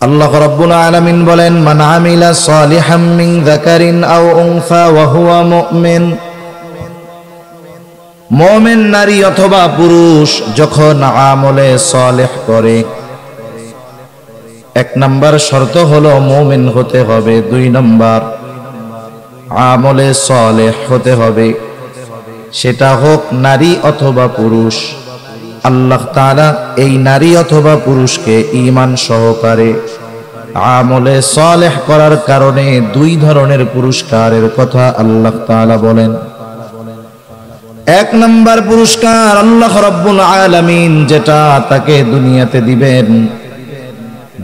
আল্লাহ রাব্বুল আলামিন বলেন, মান আমিলা সালিহাম মিন যাকারিন আও উনসা ওয়া হুয়া মুমিন। মুমিন নারী অথবা পুরুষ যখন আমলে সালেহ করে, এক নাম্বার শর্ত হলো মুমিন হতে হবে, দুই নাম্বার আমলে সালেহ হতে হবে, সেটা হোক নারী অথবা পুরুষ। আল্লাহ তাআলা এই নারী অথবা পুরুষকে ঈমান সহকারে আমলে সালেহ করার কারণে দুই ধরনের পুরস্কারের কথা আল্লাহ তাআলা বলেন। এক নাম্বার পুরস্কার আল্লাহ রাব্বুল আলামিন যেটা তাকে দুনিয়াতে দিবেন,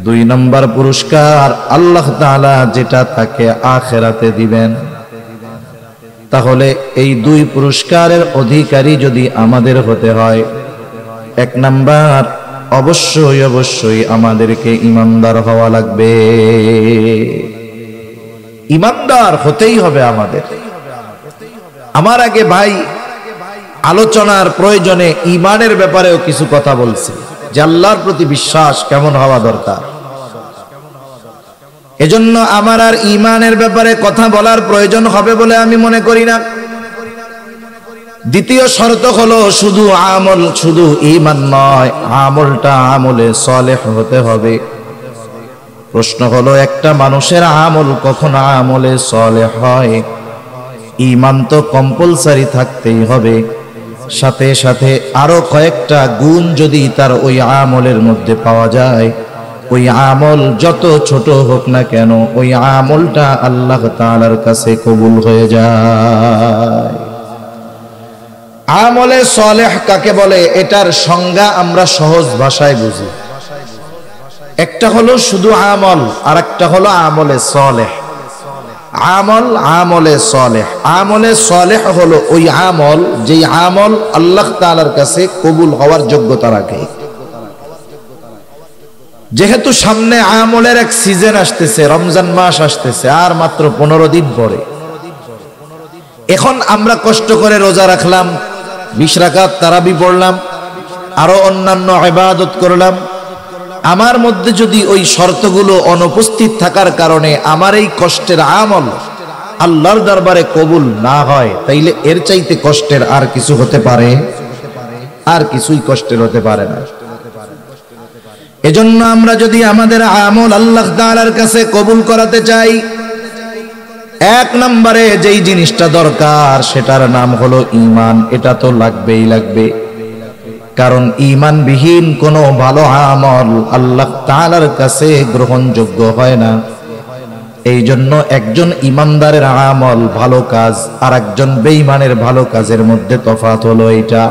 দুই নাম্বার পুরস্কার আল্লাহ তাআলা যেটা তাকে আখিরাতে দিবেন। তাহলে এই দুই পুরস্কারের অধিকারী যদি আমাদের হতে হয়, এক নাম্বার অবশ্যই অবশ্যই আমাদেরকে ঈমানদার হওয়া লাগবে। ঈমানদার হতেই হবে আমাদের। আমার আগে ভাই আলোচনার প্রয়োজনে ঈমানের ব্যাপারেও কিছু কথা বলছি, যে আল্লাহর প্রতি বিশ্বাস কেমন হওয়া দরকার। এজন্য আমার আর ঈমানের ব্যাপারে কথা বলার প্রয়োজন হবে বলে আমি মনে করি না। দ্বিতীয় শর্ত হলো শুধু আমল, শুধু ঈমান নয়, আমলটা আমলে সালেহ হতে হবে। প্রশ্ন হলো, একটা মানুষের আমল কখন আমলে সালেহ হয়? ঈমান তো কম্পালসারি থাকতেই হবে, সাথে সাথে আরো কয়েকটা গুণ যদি তার ওই আমলের মধ্যে পাওয়া যায়, ওই আমল যত ছোট হোক না কেন, ওই আমলটা আল্লাহ তাআলার কাছে কবুল হয়ে যায়। আমলে সালেহ কাকে বলে, এটার সংজ্ঞা আমরা সহজ ভাষায় বুঝি। একটা হলো শুধু আমল, আর একটা হলো আমলে সালেহ। আমল, আমলে সালেহ। আমলে সালেহ হলো ওই আমল যেই আমল আল্লাহ তাআলার কাছে কবুল হওয়ার যোগ্যতা রাখে। যেহেতু সামনে আমলের এক সিজন আসতেছে, রমজান মাস আসতেছে, আর মাত্র 15 দিন পরে। এখন আমরা কষ্ট করে রোজা রাখলাম, 20 রাকাত তারাবি পড়লাম, আরো অন্যান্য ইবাদত করলাম। আমার মধ্যে যদি ওই শর্তগুলো অনুপস্থিত থাকার কারণে আমার এই কষ্টের আমল আল্লাহর দরবারে কবুল না হয়, তাইলে এর চাইতে কষ্টের আর কিছু হতে পারে? আর কিছুই কষ্টের হতে পারে না। এজন্য আমরা যদি আমাদের আমল আল্লাহ তাআলার কাছে কবুল করাতে চাই, এক নম্বরে যেই জিনিসটা দরকার সেটার নাম হলো ঈমান। এটা তো লাগবেই লাগবে, কারণ ঈমানবিহীন কোনো ভালো আমল আল্লাহ তাআলার কাছে গ্রহণযোগ্য হয় না। এই জন্য একজন ঈমানদারের আমল ভালো কাজ আর একজন বেঈমানের ভালো কাজের মধ্যে তফাৎ হলো এইটা।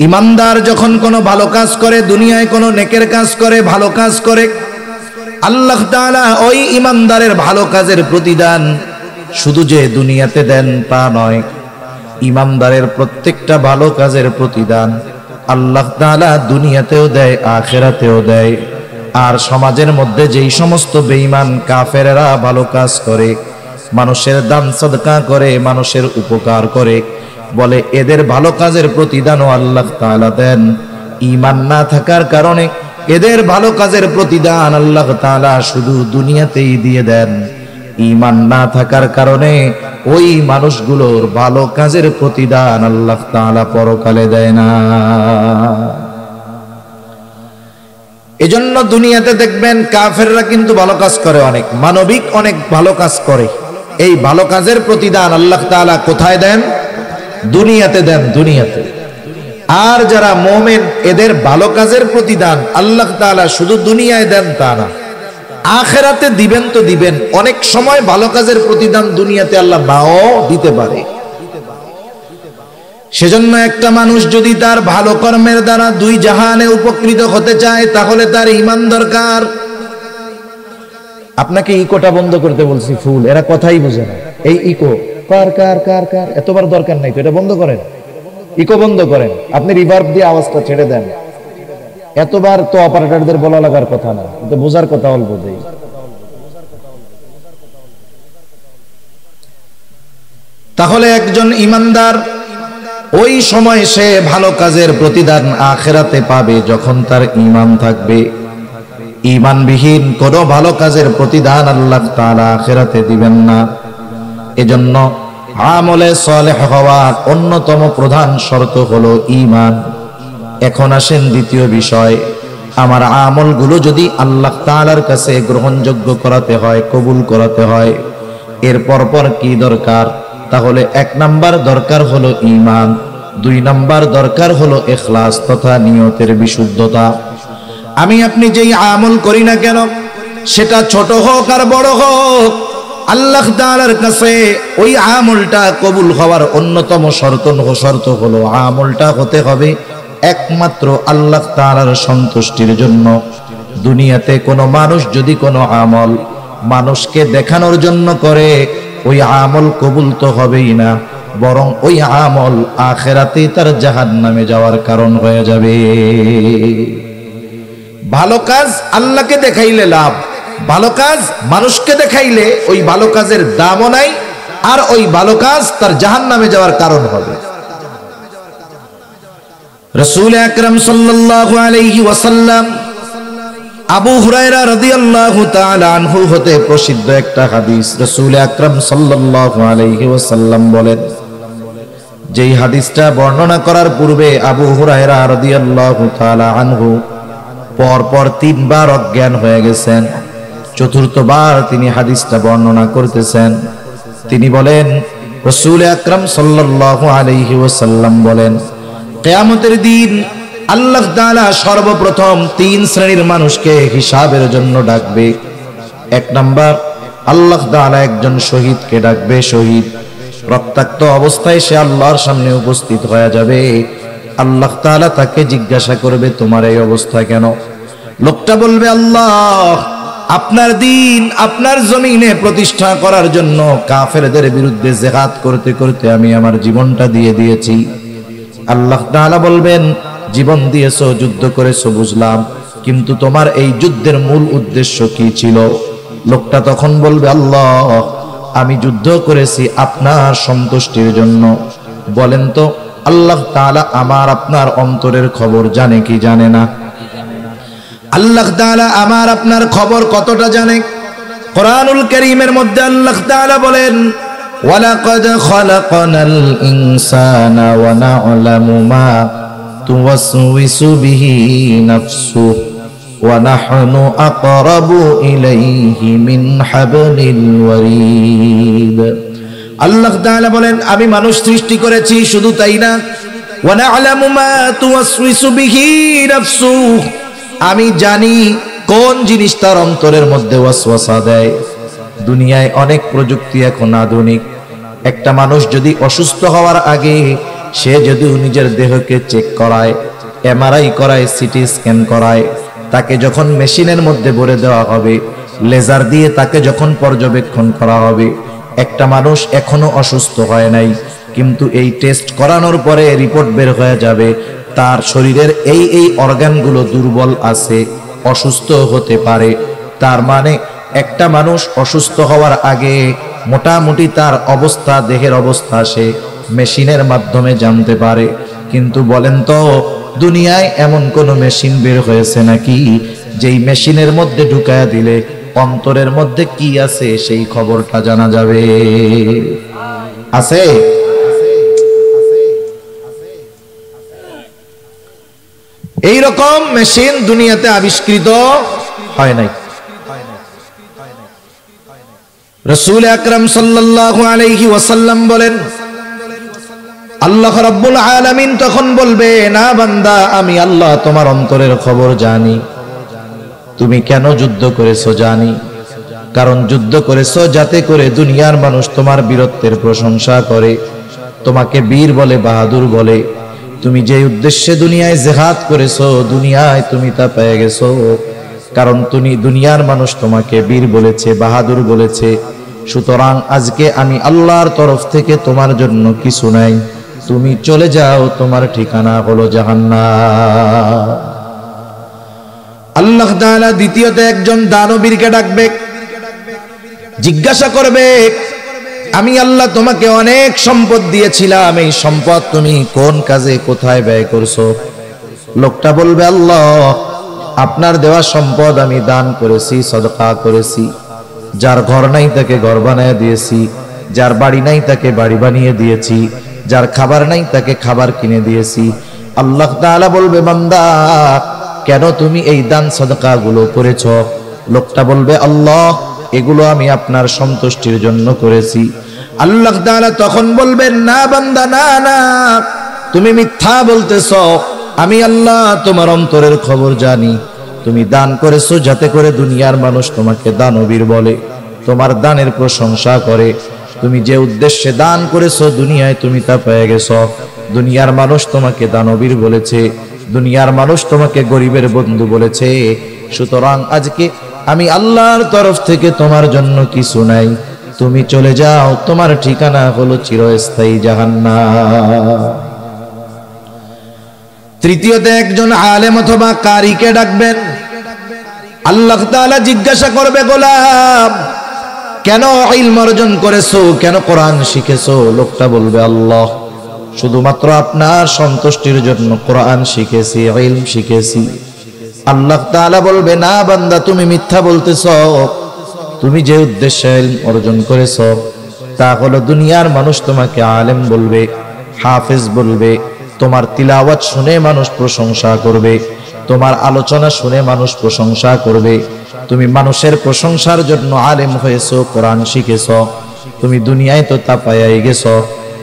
ঈমানদার যখন কোনো ভালো কাজ করে, দুনিয়ায় কোনো নেকের কাজ করে, ভালো কাজ করে, আল্লাহ তাআলা ওই ঈমানদারের ভালো কাজের প্রতিদান শুধু যে দুনিয়াতে দেন তা নয়, ঈমানদারের প্রত্যেকটা ভালো কাজের প্রতিদান আল্লাহ তাআলা দুনিয়াতেও দেয়, আখিরাতেও দেয়। আর সমাজের মধ্যে যেই সমস্ত বেঈমান কাফেরেরা ভালো কাজ করে, মানুষের দান সদকা করে, মানুষের উপকার করে, বলে এদের ভালো কাজের প্রতিদানও আল্লাহ তাআলা দেন। ঈমান না থাকার কারণে এদের ভালো কাজের প্রতিদান আল্লাহ তাআলা শুধু দুনিয়াতেই দিয়ে দেন। ঈমান না থাকার কারণে ওই মানুষগুলোর ভালো কাজের প্রতিদান আল্লাহ তাআলা পরকালে দেয় না। এজন্য দুনিয়াতে দেখবেন কাফেররা কিন্তু ভালো কাজ করে, অনেক মানবিক, অনেক ভালো কাজ করে। এই ভালো কাজের প্রতিদান আল্লাহ তাআলা কোথায় দেন? দুনিয়াতে দেন, দুনিয়াতে। আর যারা মুমিন, এদের ভালো কাজের প্রতিদান আল্লাহ তাআলা শুধু দুনিয়ায় দেন তা না, আখিরাতে দিবেন তো দিবেন। অনেক সময় ভালো কাজের প্রতিদান দুনিয়াতে আল্লাহ নাও দিতে পারে। সেজন্য একটা মানুষ যদি তার ভালো কর্মের দ্বারা দুই জাহানে উপকৃত হতে চায়, তাহলে তার ঈমান দরকার। আপনাকে ইকোটা বন্ধ করতে বলছি, ফুল এরা কথাই বোঝে না। এই ইকো কার কার কার কার এতবার দরকার নাই তো, এটা বন্ধ করেন, ইকো বন্ধ করেন। আপনি রিভার্ব দিয়ে আওয়াজটা ছেড়ে দেন। এতবার তো অপারেটরদের বলা লাগার কথা না, কিন্তু বোঝার কথা অল্প দেই। তাহলে একজন ঈমানদার ওই সময় সে ভালো কাজের প্রতিদান আখিরাতে পাবে যখন তার ঈমান থাকবে। ঈমানবিহীন কোনো ভালো কাজের প্রতিদান আল্লাহ তাআলা আখিরাতে দিবেন না। এজন্য আমলে সালেহ হওয়ার অন্যতম প্রধান শর্ত হলো ঈমান। এখন আসেন দ্বিতীয় বিষয়, আমার আমলগুলো যদি আল্লাহ তাআলার কাছে গ্রহণযোগ্য করাতে হয়, কবুল করাতে হয়, এর পরপর কি দরকার? তাহলে 1 নাম্বার দরকার হলো ঈমান, 2 নাম্বার দরকার হলো ইখলাস তথা নিয়তের বিশুদ্ধতা। আমি আপনি যেই আমল করি না কেন, সেটা ছোট হোক আর বড় হোক, আল্লাহ তাআলার কাছে ওই আমলটা কবুল হওয়ার অন্যতম শর্ত হলো আমলটা হতে হবে একমাত্র আল্লাহ তাআলার সন্তুষ্টির জন্য। দুনিয়াতে কোনো মানুষ যদি কোনো আমল মানুষকে দেখানোর জন্য করে, ওই আমল কবুল তো হবেই না, বরং ওই আমল আখিরাতে তার জাহান্নামে যাওয়ার কারণ হয়ে যাবে। ভালো কাজ আল্লাহকে দেখাইলে লাভ, ভালো কাজ মানুষকে দেখাইলে ওই ভালো কাজের দামও নাই, আর ওই ভালো কাজ তার জাহান্নামে যাওয়ার কারণ হবে। রাসূল আকরাম সাল্লাল্লাহু আলাইহি ওয়াসাল্লাম আবু হুরায়রা রাদিয়াল্লাহু তাআলা আনহু হতে প্রসিদ্ধ একটা হাদিস, রাসূল আকরাম সাল্লাল্লাহু আলাইহি ওয়াসাল্লাম বলেন, যেই হাদিসটা বর্ণনা করার পূর্বে আবু হুরায়রা রাদিয়াল্লাহু তাআলা আনহু পরপর 3 বার অজ্ঞান হয়ে গেছেন, চতুর্থবার তিনি হাদিসটা বর্ণনা করতেছেন। তিনি বলেন, রাসূল আকরাম সাল্লাল্লাহু আলাইহি ওয়াসাল্লাম বলেন, কিয়ামতের দিন আল্লাহ তাআলা সর্বপ্রথম 3 শ্রেণীর মানুষকে হিসাবের জন্য ডাকবে। 1 নাম্বার, আল্লাহ তাআলা একজন শহীদকে ডাকবে। শহীদ রক্তাক্ত অবস্থায় সে আল্লাহর সামনে উপস্থিত হয়ে যাবে। আল্লাহ তাআলা তাকে জিজ্ঞাসা করবে, তোমার এই অবস্থা কেন? লোকটা বলবে, আল্লাহ, আপনার দ্বীন আপনার জমিনে প্রতিষ্ঠা করার জন্য কাফেরদের বিরুদ্ধে জিহাদ করতে করতে আমি আমার জীবনটা দিয়ে দিয়েছি। আল্লাহ তাআলা বলবেন, জীবন দিয়েছো, যুদ্ধ করেছো বুঝলাম, কিন্তু তোমার এই যুদ্ধের মূল উদ্দেশ্য কি ছিল? লোকটা তখন বলবে, আল্লাহ, আমি যুদ্ধ করেছি আপনার সন্তুষ্টির জন্য। বলেন তো, আল্লাহ তাআলা আমার আপনার অন্তরের খবর জানে কি জানে না? আল্লাহ তাআলা আমার আপনার খবর কতটা জানে? কোরআনুল কারীমের মধ্যে আল্লাহ তাআলা বলেন, ওয়ালাকাদ খালাকনাল ইনসানা ওয়া না'লামু মা তুওয়াসওয়িসু বিহি নাফসুহু ওয়া নাহনু আকরাবু ইলাইহি মিন হাবলিল ওয়ারিদ। আল্লাহ তাআলা বলেন, আমি মানুষ সৃষ্টি করেছি, শুধু তাই না, ওয়া না'লামু মা তুওয়াসওয়িসু বিহি নাফসুহু, আমি জানি কোন জিনিস তার অন্তরের মধ্যে ওয়াসওয়াসা দেয়। দুনিয়ায় অনেক প্রযুক্তি এখন আধুনিক। একটা মানুষ যদি অসুস্থ হওয়ার আগে সে যদি নিজের দেহকে চেক করায়, এমআরআই করায়, সিটি স্ক্যান করায়, তাকে যখন মেশিনের মধ্যে ভরে দেওয়া হবে, লেজার দিয়ে তাকে যখন পর্যবেক্ষণ করা হবে, একটা মানুষ এখনো অসুস্থ হয় নাই, কিন্তু এই টেস্ট করানোর পরে রিপোর্ট বের হয়ে যাবে তার শরীরের এই অর্গানগুলো দুর্বল আছে, অসুস্থ হতে পারে। তার মানে একটা মানুষ অসুস্থ হওয়ার আগে মোটামুটি তার অবস্থা, দেহের অবস্থা সে মেশিনের মাধ্যমে জানতে পারে। কিন্তু বলেন তো, দুনিয়ায় এমন কোন মেশিন বের হয়েছে নাকি যেই মেশিনের মধ্যে ঢুকায়া দিলে অন্তরের মধ্যে কি আছে সেই খবরটা জানা যাবে? আছে? এই রকম মেশিন দুনিয়াতে আবিষ্কৃত হয় নাই। রাসূল আকরাম সাল্লাল্লাহু আলাইহি ওয়াসাল্লাম বলেন, আল্লাহ রাব্বুল আলামিন তখন বলবে, না বান্দা, আমি আল্লাহ তোমার অন্তরের খবর জানি। তুমি কেন যুদ্ধ করেছো জানি, কারণ যুদ্ধ করেছো যাতে করে দুনিয়ার মানুষ তোমার বীরত্বের প্রশংসা করে, তোমাকে বীর বলে, বাহাদুর বলে। তুমি যে উদ্দেশ্যে দুনিয়ায় জিহাদ করেছো, দুনিয়ায় তুমি তা পেয়ে গেছো, কারণ তুমি দুনিয়ার মানুষ তোমাকে বীর বলেছে, বাহাদুর বলেছে। সুতরাং আজকে আমি আল্লাহর তরফ থেকে তোমার জন্য কিছু নাই, তুমি চলে যাও, তোমার ঠিকানা হলো জাহান্নাম। আল্লাহ তাআলা দ্বিতীয়তে একজন দানবীরকে ডাকবে, জিজ্ঞাসা করবে, আমি আল্লাহ তোমাকে অনেক সম্পদ দিয়েছিলাম, এই সম্পদ তুমি কোন কাজে কোথায় ব্যয় করছো? লোকটা বলবে, আল্লাহ, আপনার দেওয়া সম্পদ আমি দান করেছি, সদকা করেছি। যার ঘর নাই তাকে ঘর বানিয়ে দিয়েছি, যার বাড়ি নাই তাকে বাড়ি বানিয়ে দিয়েছি, যার খাবার নাই তাকে খাবার কিনে দিয়েছি। আল্লাহ তাআলা বলবে, বান্দা কেন তুমি এই দান সদকা গুলো করেছ? লোকটা বলবে, আল্লাহ এগুলো আমি আপনার সন্তুষ্টির জন্য করেছি। আল্লাহ তাআলা তখন বলবেন, না বান্দা, না না, তুমি মিথ্যা বলতেছ। আমি আল্লাহ তোমার অন্তরের খবর জানি। তুমি দান করেছো যাতে করে দুনিয়ার মানুষ তোমাকে দানবীর বলে, তোমার দানের প্রশংসা করে। তুমি যে উদ্দেশ্যে দান করেছো দুনিয়ায় তুমি তা পেয়ে গেছো। দুনিয়ার মানুষ তোমাকে দানবীর বলেছে, দুনিয়ার মানুষ তোমাকে গরিবের বন্ধু বলেছে। সুতরাং আজকে আমি আল্লাহর তরফ থেকে তোমার জন্য কিছু নাই, তুমি চলে যাও, তোমার ঠিকানা হলো চিরস্থায়ী জাহান্নাম। তৃতীয়তে একজন আলেম অথবা কারিকে ডাকবেন। আল্লাহ তাআলা জিজ্ঞাসা করবে, গোলাম কেন ইলম অর্জন করেছো, কেন কোরআন শিখেছো? লোকটা বলবে, আল্লাহ শুধুমাত্র আপনার সন্তুষ্টির জন্য কোরআন শিখেছি, ইলম শিখেছি। আল্লাহ তাআলা বলবে, না বান্দা, তুমি মিথ্যা বলতেছো। তুমি যে উদ্দেশ্যে ইলম অর্জন করেছো তা হলো দুনিয়ার মানুষ তোমাকে আলেম বলবে, হাফেজ বলবে, তোমার তিলাওয়াত শুনে মানুষ প্রশংসা করবে, তোমার আলোচনা শুনে মানুষ প্রশংসা করবে। তুমি মানুষের প্রশংসার জন্য আলেম হয়েছো, কোরআন শিখেছো। তুমি দুনিয়ায় তো তা পাইয়াই গেছো,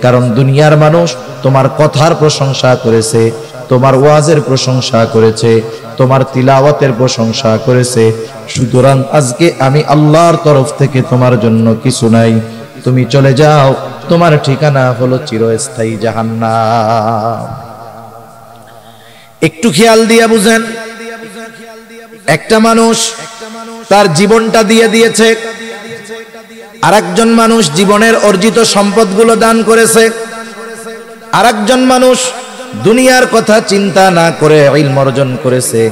কারণ দুনিয়ার মানুষ তোমার কথার প্রশংসা করেছে, তোমার ওয়াজের প্রশংসা করেছে, তোমার তিলাওয়াতের প্রশংসা করেছে। সুতরাং আজকে আমি আল্লাহর তরফ থেকে তোমার জন্য কিছু নাই, তুমি চলে যাও, তোমার ঠিকানা হলো চিরস্থায়ী জাহান্নাম। একটু খেয়াল দিয়ে বুঝেন, একটা মানুষ তার জীবনটা দিয়ে দিয়েছে, আরেকজন মানুষ জীবনের অর্জিত সম্পদগুলো দান করেছে, আরেকজন মানুষ দুনিয়ার কথা চিন্তা না করে ইলম অর্জন করেছে।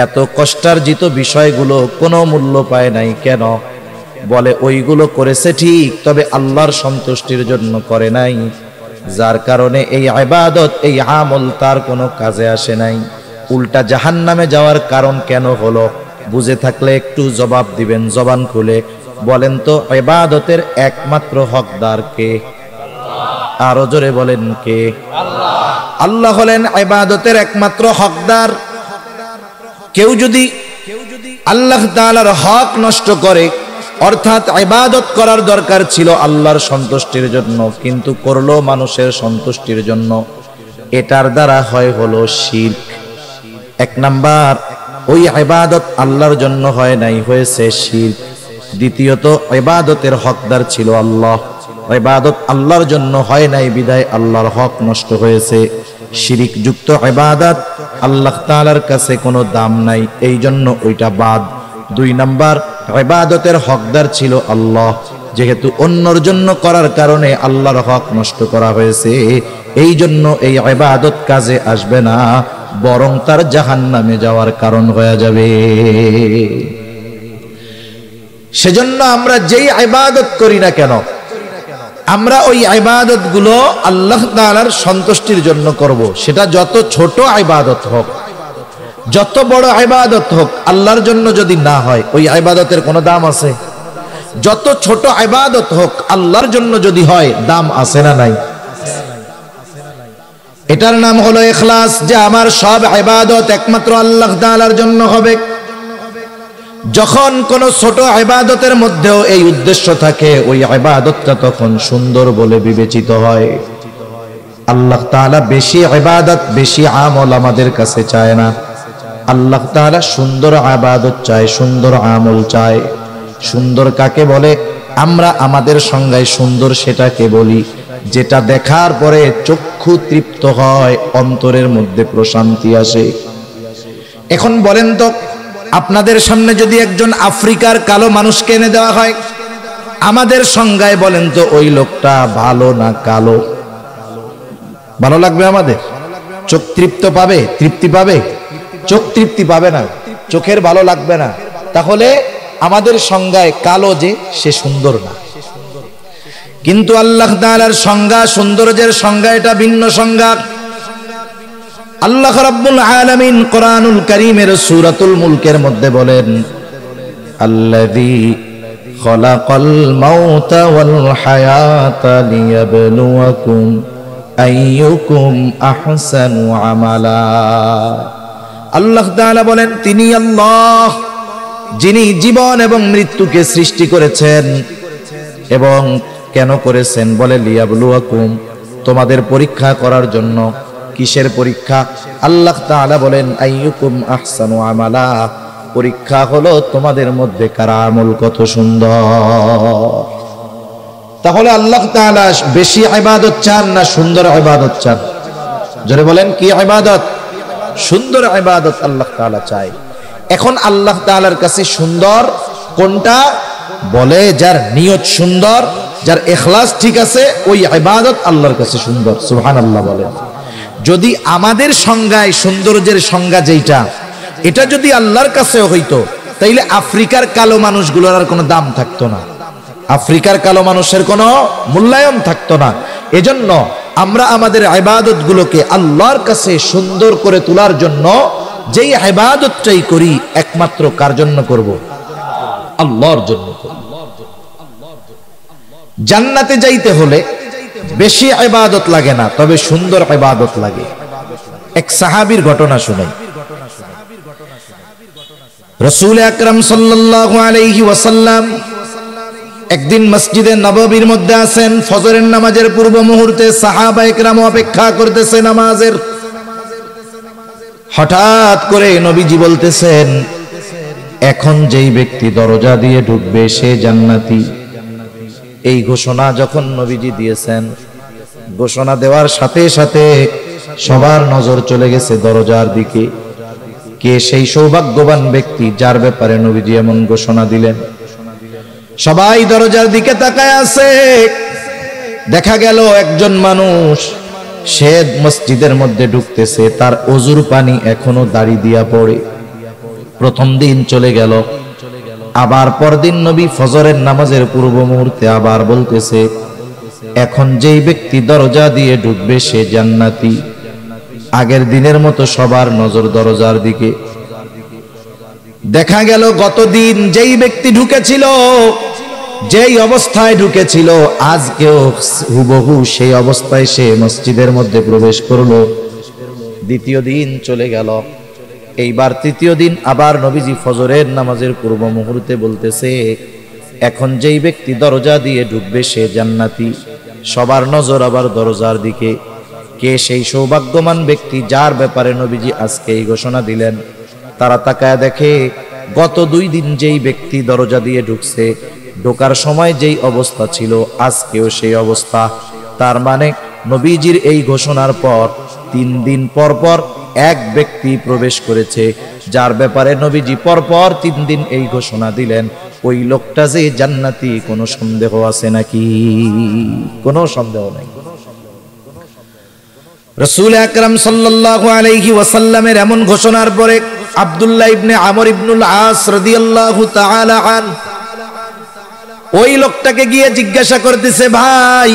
এত কষ্টার্জিত বিষয়গুলো কোনো মূল্য পায় নাই কেন? বলে ওইগুলো করেছে ঠিক, তবে আল্লাহর সন্তুষ্টির জন্য করে নাই, যার কারণে এই ইবাদত, এই আমল তার কোনো কাজে আসে নাই। উল্টা জাহান্নামে যাওয়ার কারণ কেন হলো? বুঝে থাকলে একটু জবাব দিবেন জবান খুলে। বলেন তো, ইবাদতের একমাত্র হকদার কে? আরো জোরে বলেন, কে? আল্লাহ হলেন ইবাদতের একমাত্র হকদার। কেউ যদি আল্লাহ তাআলার হক নষ্ট করে, অর্থাৎ ইবাদত করার দরকার ছিল আল্লাহর সন্তুষ্টির জন্য, কিন্তু করলো মানুষের সন্তুষ্টির জন্য, এটার দ্বারা হলো শিরক। এক নাম্বার, ওই ইবাদত আল্লাহর জন্য হয় নাই, হয়েছে শিরক। দ্বিতীয়ত, ইবাদতের হকদার ছিল আল্লাহ, ইবাদত আল্লাহর জন্য হয় নাই, বিদায় আল্লাহর হক নষ্ট হয়েছে। শিরক যুক্ত ইবাদত আল্লাহ তাআলার কাছে কোনো দাম নাই, এই জন্য ওইটা বাদ। দুই নাম্বার, ইবাদতের হকদার ছিল আল্লাহ, যেহেতু অন্যর জন্য করার কারণে আল্লাহর হক নষ্ট করা হয়েছে, এই জন্য এই ইবাদত কাজে আসবে না, বরং তার জাহান্নামে যাওয়ার কারণ হয়ে যাবে। সেজন্য আমরা যেই ইবাদত করি না কেন, আমরা ওই ইবাদত গুলো আল্লাহ তাআলার সন্তুষ্টির জন্য করব। সেটা যত ছোট ইবাদত হোক, যত বড় ইবাদত হোক, আল্লাহর জন্য যদি না হয় ওই ইবাদতের কোনো দাম আছে? যত ছোট ইবাদত হোক, আল্লাহর জন্য যদি হয়, দাম আছে না নাই? এটার নাম হলো ইখলাস, যে আমার সব ইবাদত একমাত্র আল্লাহ তাআলার জন্য হবে। যখন কোন ছোট ইবাদতের মধ্যেও এই উদ্দেশ্য থাকে, ওই ইবাদতটা তখন সুন্দর বলে বিবেচিত হয়। আল্লাহ তাআলা বেশি ইবাদত, বেশি আমল আমাদের কাছে চায় না। আল্লাহ তাআলা সুন্দর ইবাদত চায়, সুন্দর আমল চায়। সুন্দর কাকে বলে? আমরা আমাদের সংজ্ঞায় সুন্দর সেটাকে বলি যেটা দেখার পরে চক্ষু তৃপ্ত হয়, অন্তরের মধ্যে প্রশান্তি আসে। এখন বলেন তো, আপনাদের সামনে যদি একজন আফ্রিকার কালো মানুষকে এনে দেওয়া হয়, আমাদের সংজ্ঞায় বলেন তো ওই লোকটা ভালো না কালো? ভালো লাগবে আমাদের? চোখ তৃপ্ত পাবে? তৃপ্তি পাবে? চোখ তৃপ্তি পাবে না, চোখের ভালো লাগবে না। তাহলে আমাদের সংজ্ঞায় কালো যে, সে সুন্দর না। কিন্তু আল্লাহ তাআলার সংজ্ঞা, সৌন্দর্যের সংজ্ঞা এটা ভিন্ন সংজ্ঞা। আল্লাহ রাব্বুল আলামিন কোরআনুল কারীমের সূরাতুল মুলকের মধ্যে বলেন, আল্লাযী খালাকাল মাউতা ওয়াল হায়াতা লিয়াবলুয়াকুম আইয়ুকুম আহসানু আমালা। আল্লাহ তাআলা বলেন, তিনি আল্লাহ যিনি জীবন এবং মৃত্যুকে সৃষ্টি করেছেন। এবং কেন করেছেন? বলে লিয়াবলুয়াকুম, তোমাদের পরীক্ষা করার জন্য। কিসের পরীক্ষা? আল্লাহ তাআলা বলেন আইয়ুকুম আহসানু আমালা, পরীক্ষা হলো তোমাদের মধ্যে কার আমল কত সুন্দর। তাহলে আল্লাহ তাআলা বেশি ইবাদত চান না সুন্দর ইবাদত চান? জোরে বলেন, কি ইবাদত? সুন্দর ইবাদত আল্লাহ তাআলা চায়। এখন আল্লাহ তাআলার কাছে সুন্দর কোনটা? বলে যার নিয়ত সুন্দর, যার ইখলাস ঠিক আছে, ওই ইবাদত আল্লাহর কাছে সুন্দর। সুবহানাল্লাহ বলেন। যদি আমাদের সংজ্ঞায় সৌন্দর্যের সংজ্ঞা যেটা, এটা যদি আল্লাহর কাছে হইতো, তাইলে আফ্রিকার কালো মানুষগুলোর আর কোনো দাম থাকতো না, আফ্রিকার কালো মানুষের কোনো মূল্যায়ন থাকতো না। এজন্য আমরা আমাদের ইবাদতগুলোকে আল্লাহর কাছে সুন্দর করে তোলার জন্য যেই ইবাদতটাই করি, একমাত্র কার জন্য করব? আল্লাহর জন্য করব। জান্নাতে যাইতে হলে বেশি ইবাদত লাগে না, তবে সুন্দর ইবাদত লাগে। এক সাহাবীর ঘটনা শুনাই। রাসূল আকরাম সাল্লাল্লাহু আলাইহি ওয়াসাল্লাম একদিন মসজিদে নববীর মধ্যে আছেন, ফজরের নামাজের পূর্ব মুহূর্তে সাহাবায়ে কেরাম অপেক্ষা করতেছে নামাজের। হঠাৎ করে নবীজি বলতেছেন, এখন যেই ব্যক্তি দরজা দিয়ে ঢুকবে সে জান্নাতি। এই ঘোষণা যখন নবীজি দিয়েছেন, ঘোষণা দেওয়ার সাথে সাথে সবার নজর চলে গেছে দরজার দিকে। কে সেই সৌভাগ্যবান ব্যক্তি যার ব্যাপারে নবীজি এমন ঘোষণা দিলেন? সবাই দরজার দিকে তাকায় আছে। দেখা গেল একজন মানুষ, সে মসজিদের মধ্যে ঢুকতেছে, তার ওযুর পানি এখনো দাড়ি দিয়া পড়ে। প্রথম দিন চলে গেল। আবার পরদিন নবী ফজরের নামাজের পূর্ব মুহূর্তে আবার বলতেছে, এখন যেই ব্যক্তি দরজা দিয়ে ঢুকবে সে জান্নাতি। আগের দিনের মতো সবার নজর দরজার দিকে। দেখা গেল গতদিন যেই ব্যক্তি ঢুকেছিল, যেই অবস্থায় ঢুকেছিল, আজকেও হুবহু সেই অবস্থায় সে মসজিদের মধ্যে প্রবেশ করলো। দ্বিতীয় দিন চলে গেল। এইবার তৃতীয় দিন আবার নবীজি ফজরের নামাজের পূর্ব মুহূর্তে বলতেছে, এখন যেই ব্যক্তি দরজা দিয়ে ঢুকবে সে জান্নাতি। সবার নজর আবার দরজার দিকে। কে সেই সৌভাগ্যবান ব্যক্তি যার ব্যাপারে নবীজি আজকে এই ঘোষণা দিলেন? তারা তাকায় দেখে, গত 2 দিন যেই ব্যক্তি দরজা দিয়ে ঢুকছে, ঢোকার সময় যেই অবস্থা ছিল, আজকেও সেই অবস্থা। তার মানে নবীজির এই ঘোষণার পর 3 দিন পর পর এক ব্যক্তি প্রবেশ করেছে, যার ব্যাপারে নবীজি পরপর 3 দিন এই ঘোষণা দিলেন। ওই লোকটা যে জান্নাতি, কোনো সন্দেহ আছে নাকি? কোনো সন্দেহ নাই। রাসূল আকরাম সাল্লাল্লাহু আলাইহি ওয়াসাল্লামের এমন ঘোষণার পরে আব্দুল্লাহ ইবনে আমর ইবনুল আস রাদিয়াল্লাহু তাআলা আন ওই লোকটাকে গিয়ে জিজ্ঞাসা করতেছে, ভাই,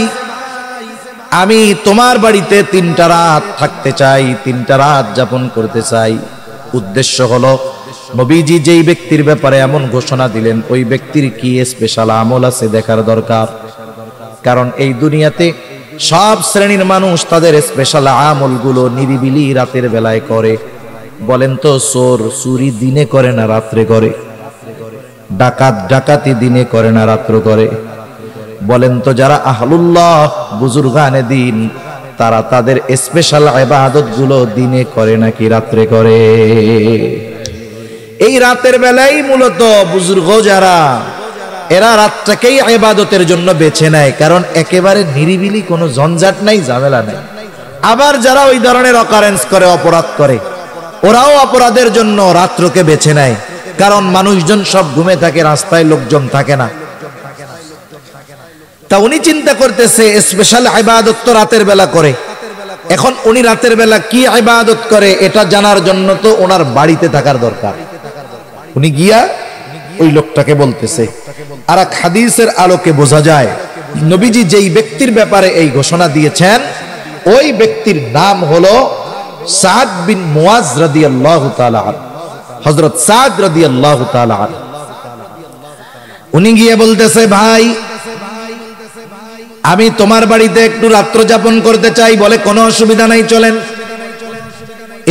আমি তোমার বাড়িতে 3টা রাত থাকতে চাই, 3টা রাত যাপন করতে চাই। উদ্দেশ্য হলো, নবীজি যেই ব্যক্তির ব্যাপারে এমন ঘোষণা দিলেন, ওই ব্যক্তির কি স্পেশাল আমল আছে দেখার দরকার। কারণ এই দুনিয়াতে সব শ্রেণীর মানুষ তাদের স্পেশাল আমলগুলো নিরিবিলি রাতের বেলায় করে। বলেন তো, চোর চুরি দিনে করে না রাত্রে করে? ডাকাত ডাকাতি দিনে করে না রাত্র করে? বলেন তো, যারা আহলুল্লাহ বুজুর্গানে দিন, তারা তাদের স্পেশাল ইবাদত গুলো দিনে করে নাকি রাত্রে করে? এই রাতের বেলায় মূলত বুজুর্গ যারা, এরা রাতটাকেই ইবাদতের জন্য বেছে নেয়, কারণ একেবারে নিরিবিলি, কোনো ঝঞ্ঝাট নাই, ঝামেলা নাই। আবার যারা ওই ধরনের অকারেন্স করে, অপরাধ করে, ওরাও অপরাধের জন্য রাত্রকে বেছে নেয়, কারণ মানুষজন সব ঘুমে থাকে, রাস্তায় লোকজন থাকে না। তা উনি চিন্তা করতেছে স্পেশাল ইবাদত তো রাতের বেলা করে। এখন উনি রাতের বেলা কি ইবাদত করে এটা জানার জন্য তো ওনার বাড়িতে থাকার দরকার। উনি গিয়া ওই লোকটাকে বলতেছে। আর এক হাদিসের আলোকে বোঝা যায়, নবীজি যেই ব্যক্তির ব্যাপারে এই ঘোষণা দিয়েছেন, ওই ব্যক্তির নাম হলো সাদ বিন মুয়াজ রাদিয়াল্লাহু তাআলা আনহু, হযরত সাদ রাদিয়াল্লাহু তাআলা আনহু। উনি গিয়ে বলতেছে, ভাই আমি তোমার বাড়িতে একটু রাত্র যাপন করতে চাই। বলে কোনো অসুবিধা নাই, চলেন।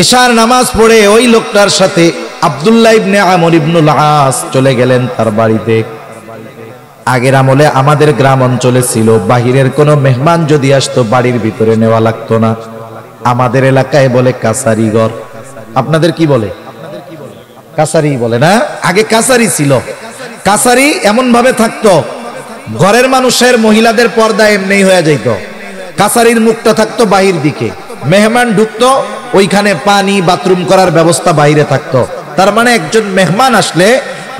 এশার নামাজ পড়ে ওই লোকটার সাথে আব্দুল্লাহ ইবনে আমর ইবনুল আস চলে গেলেন তার বাড়িতে। আগের আমলে আমাদের গ্রাম অঞ্চলে ছিল, বাহিরের কোনো মেহমান যদি আসতো বাড়ির ভিতরে নেওয়া লাগতো না। আমাদের এলাকায় বলে কাছারি ঘর। আপনাদের কি বলে? কাছারি বলে না? আগে কাছারি ছিল। কাছারি এমন ভাবে থাকতো, ঘরের মানুষের মহিলাদের পর্দা এমনি হয়ে যাইত। কাছারির মুখটা থাকতো বাহির দিকে, মেহমান ঢুকতো, ওইখানে পানি বাথরুম করার ব্যবস্থা বাইরে থাকতো। তার মানে একজন মেহমান আসলে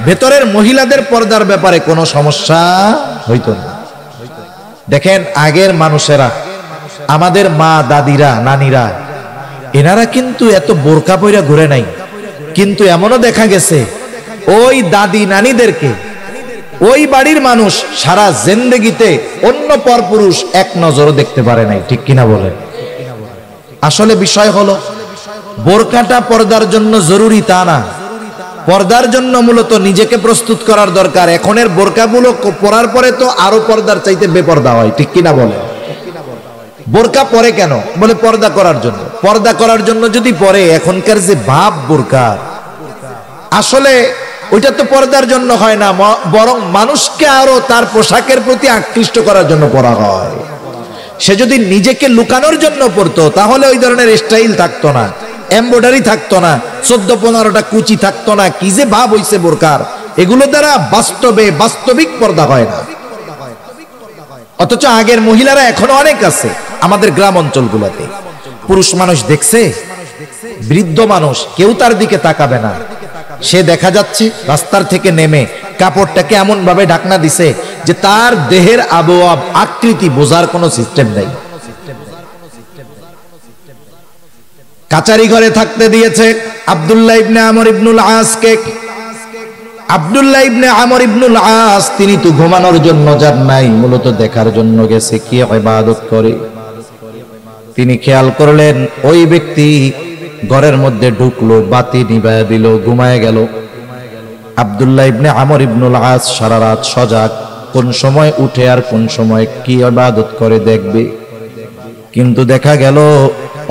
ভেতরের মহিলাদের পর্দার ব্যাপারে কোনো সমস্যা হইতো না। দেখেন আগের মানুষেরা, আমাদের মা দাদিরা নানিরা, এনারা কিন্তু এত বোরকা পইরা ঘুরে নাই। কিন্তু এমনও দেখা গেছে ওই দাদি নানিদেরকে ওই বাড়ির মানুষ সারা জিন্দেগিতে অন্য পরপুরুষ এক নজরও দেখতে পারে নাই। ঠিক কিনা বলেন? আসলে বিষয় হলো বোরকাটা পর্দার জন্য জরুরি তা না, পর্দার জন্য মূলত নিজেকে প্রস্তুত করার দরকার। এখনের বোরকাগুলো পরার পরে তো আরো পর্দার চাইতে বেপর্দা হয়। ঠিক কিনা বলে? বোরকা পরে কেন? বলে পর্দা করার জন্য। পর্দা করার জন্য যদি পরে, এখনকার যে ভাব বোরকা, আসলে ওইটা তো পর্দার জন্য হয় না, বরং মানুষকে আরো তার পোশাকের প্রতি আকৃষ্ট করার জন্য পরা হয়। সে যদি নিজেকে লুকানোর জন্য পরতো তাহলে ওই ধরনের স্টাইল থাকতো না, এমব্রয়ডারি থাকতো না, 14-15টা কুচি থাকতো না। কি যে ভাব হইছে বোরকার, এগুলো দ্বারা বাস্তবিক পর্দা হয় না। অথচ আগের মহিলারা এখনো অনেক আছে আমাদের গ্রাম অঞ্চলগুলোতে। পুরুষ মানুষ দেখছে, বৃদ্ধ মানুষ, কেউ তার দিকে তাকাবে না। সে দেখা যাচ্ছে রাস্তার থেকে নেমে কাপড়টাকে এমন ভাবে ঢাকনা দিছে যে তার দেহের আবহাওয়া আকৃতি বোঝার কোনো সিস্টেম নেই। কাচারি ঘরে থাকতে দিয়েছে আব্দুল্লাহ ইবনে আমর ইবনুল আসকে। আব্দুল্লাহ ইবনে আমর ইবনুল আস তিনি তো ঘুমানোর জন্য যান নাই, মূলত দেখার জন্য গেছে কি ইবাদত করে। তিনি খেয়াল করলেন ওই ব্যক্তি ঘরের মধ্যে ঢুকলো, বাতি নিভায়া দিল, ঘুমায় গেল। আব্দুল্লাহ ইবনে আমর ইবনুল আস সারা রাত সজাগ, কোন সময় উঠে আর কোন সময় কি ইবাদত করে দেখবে। কিন্তু দেখা গেল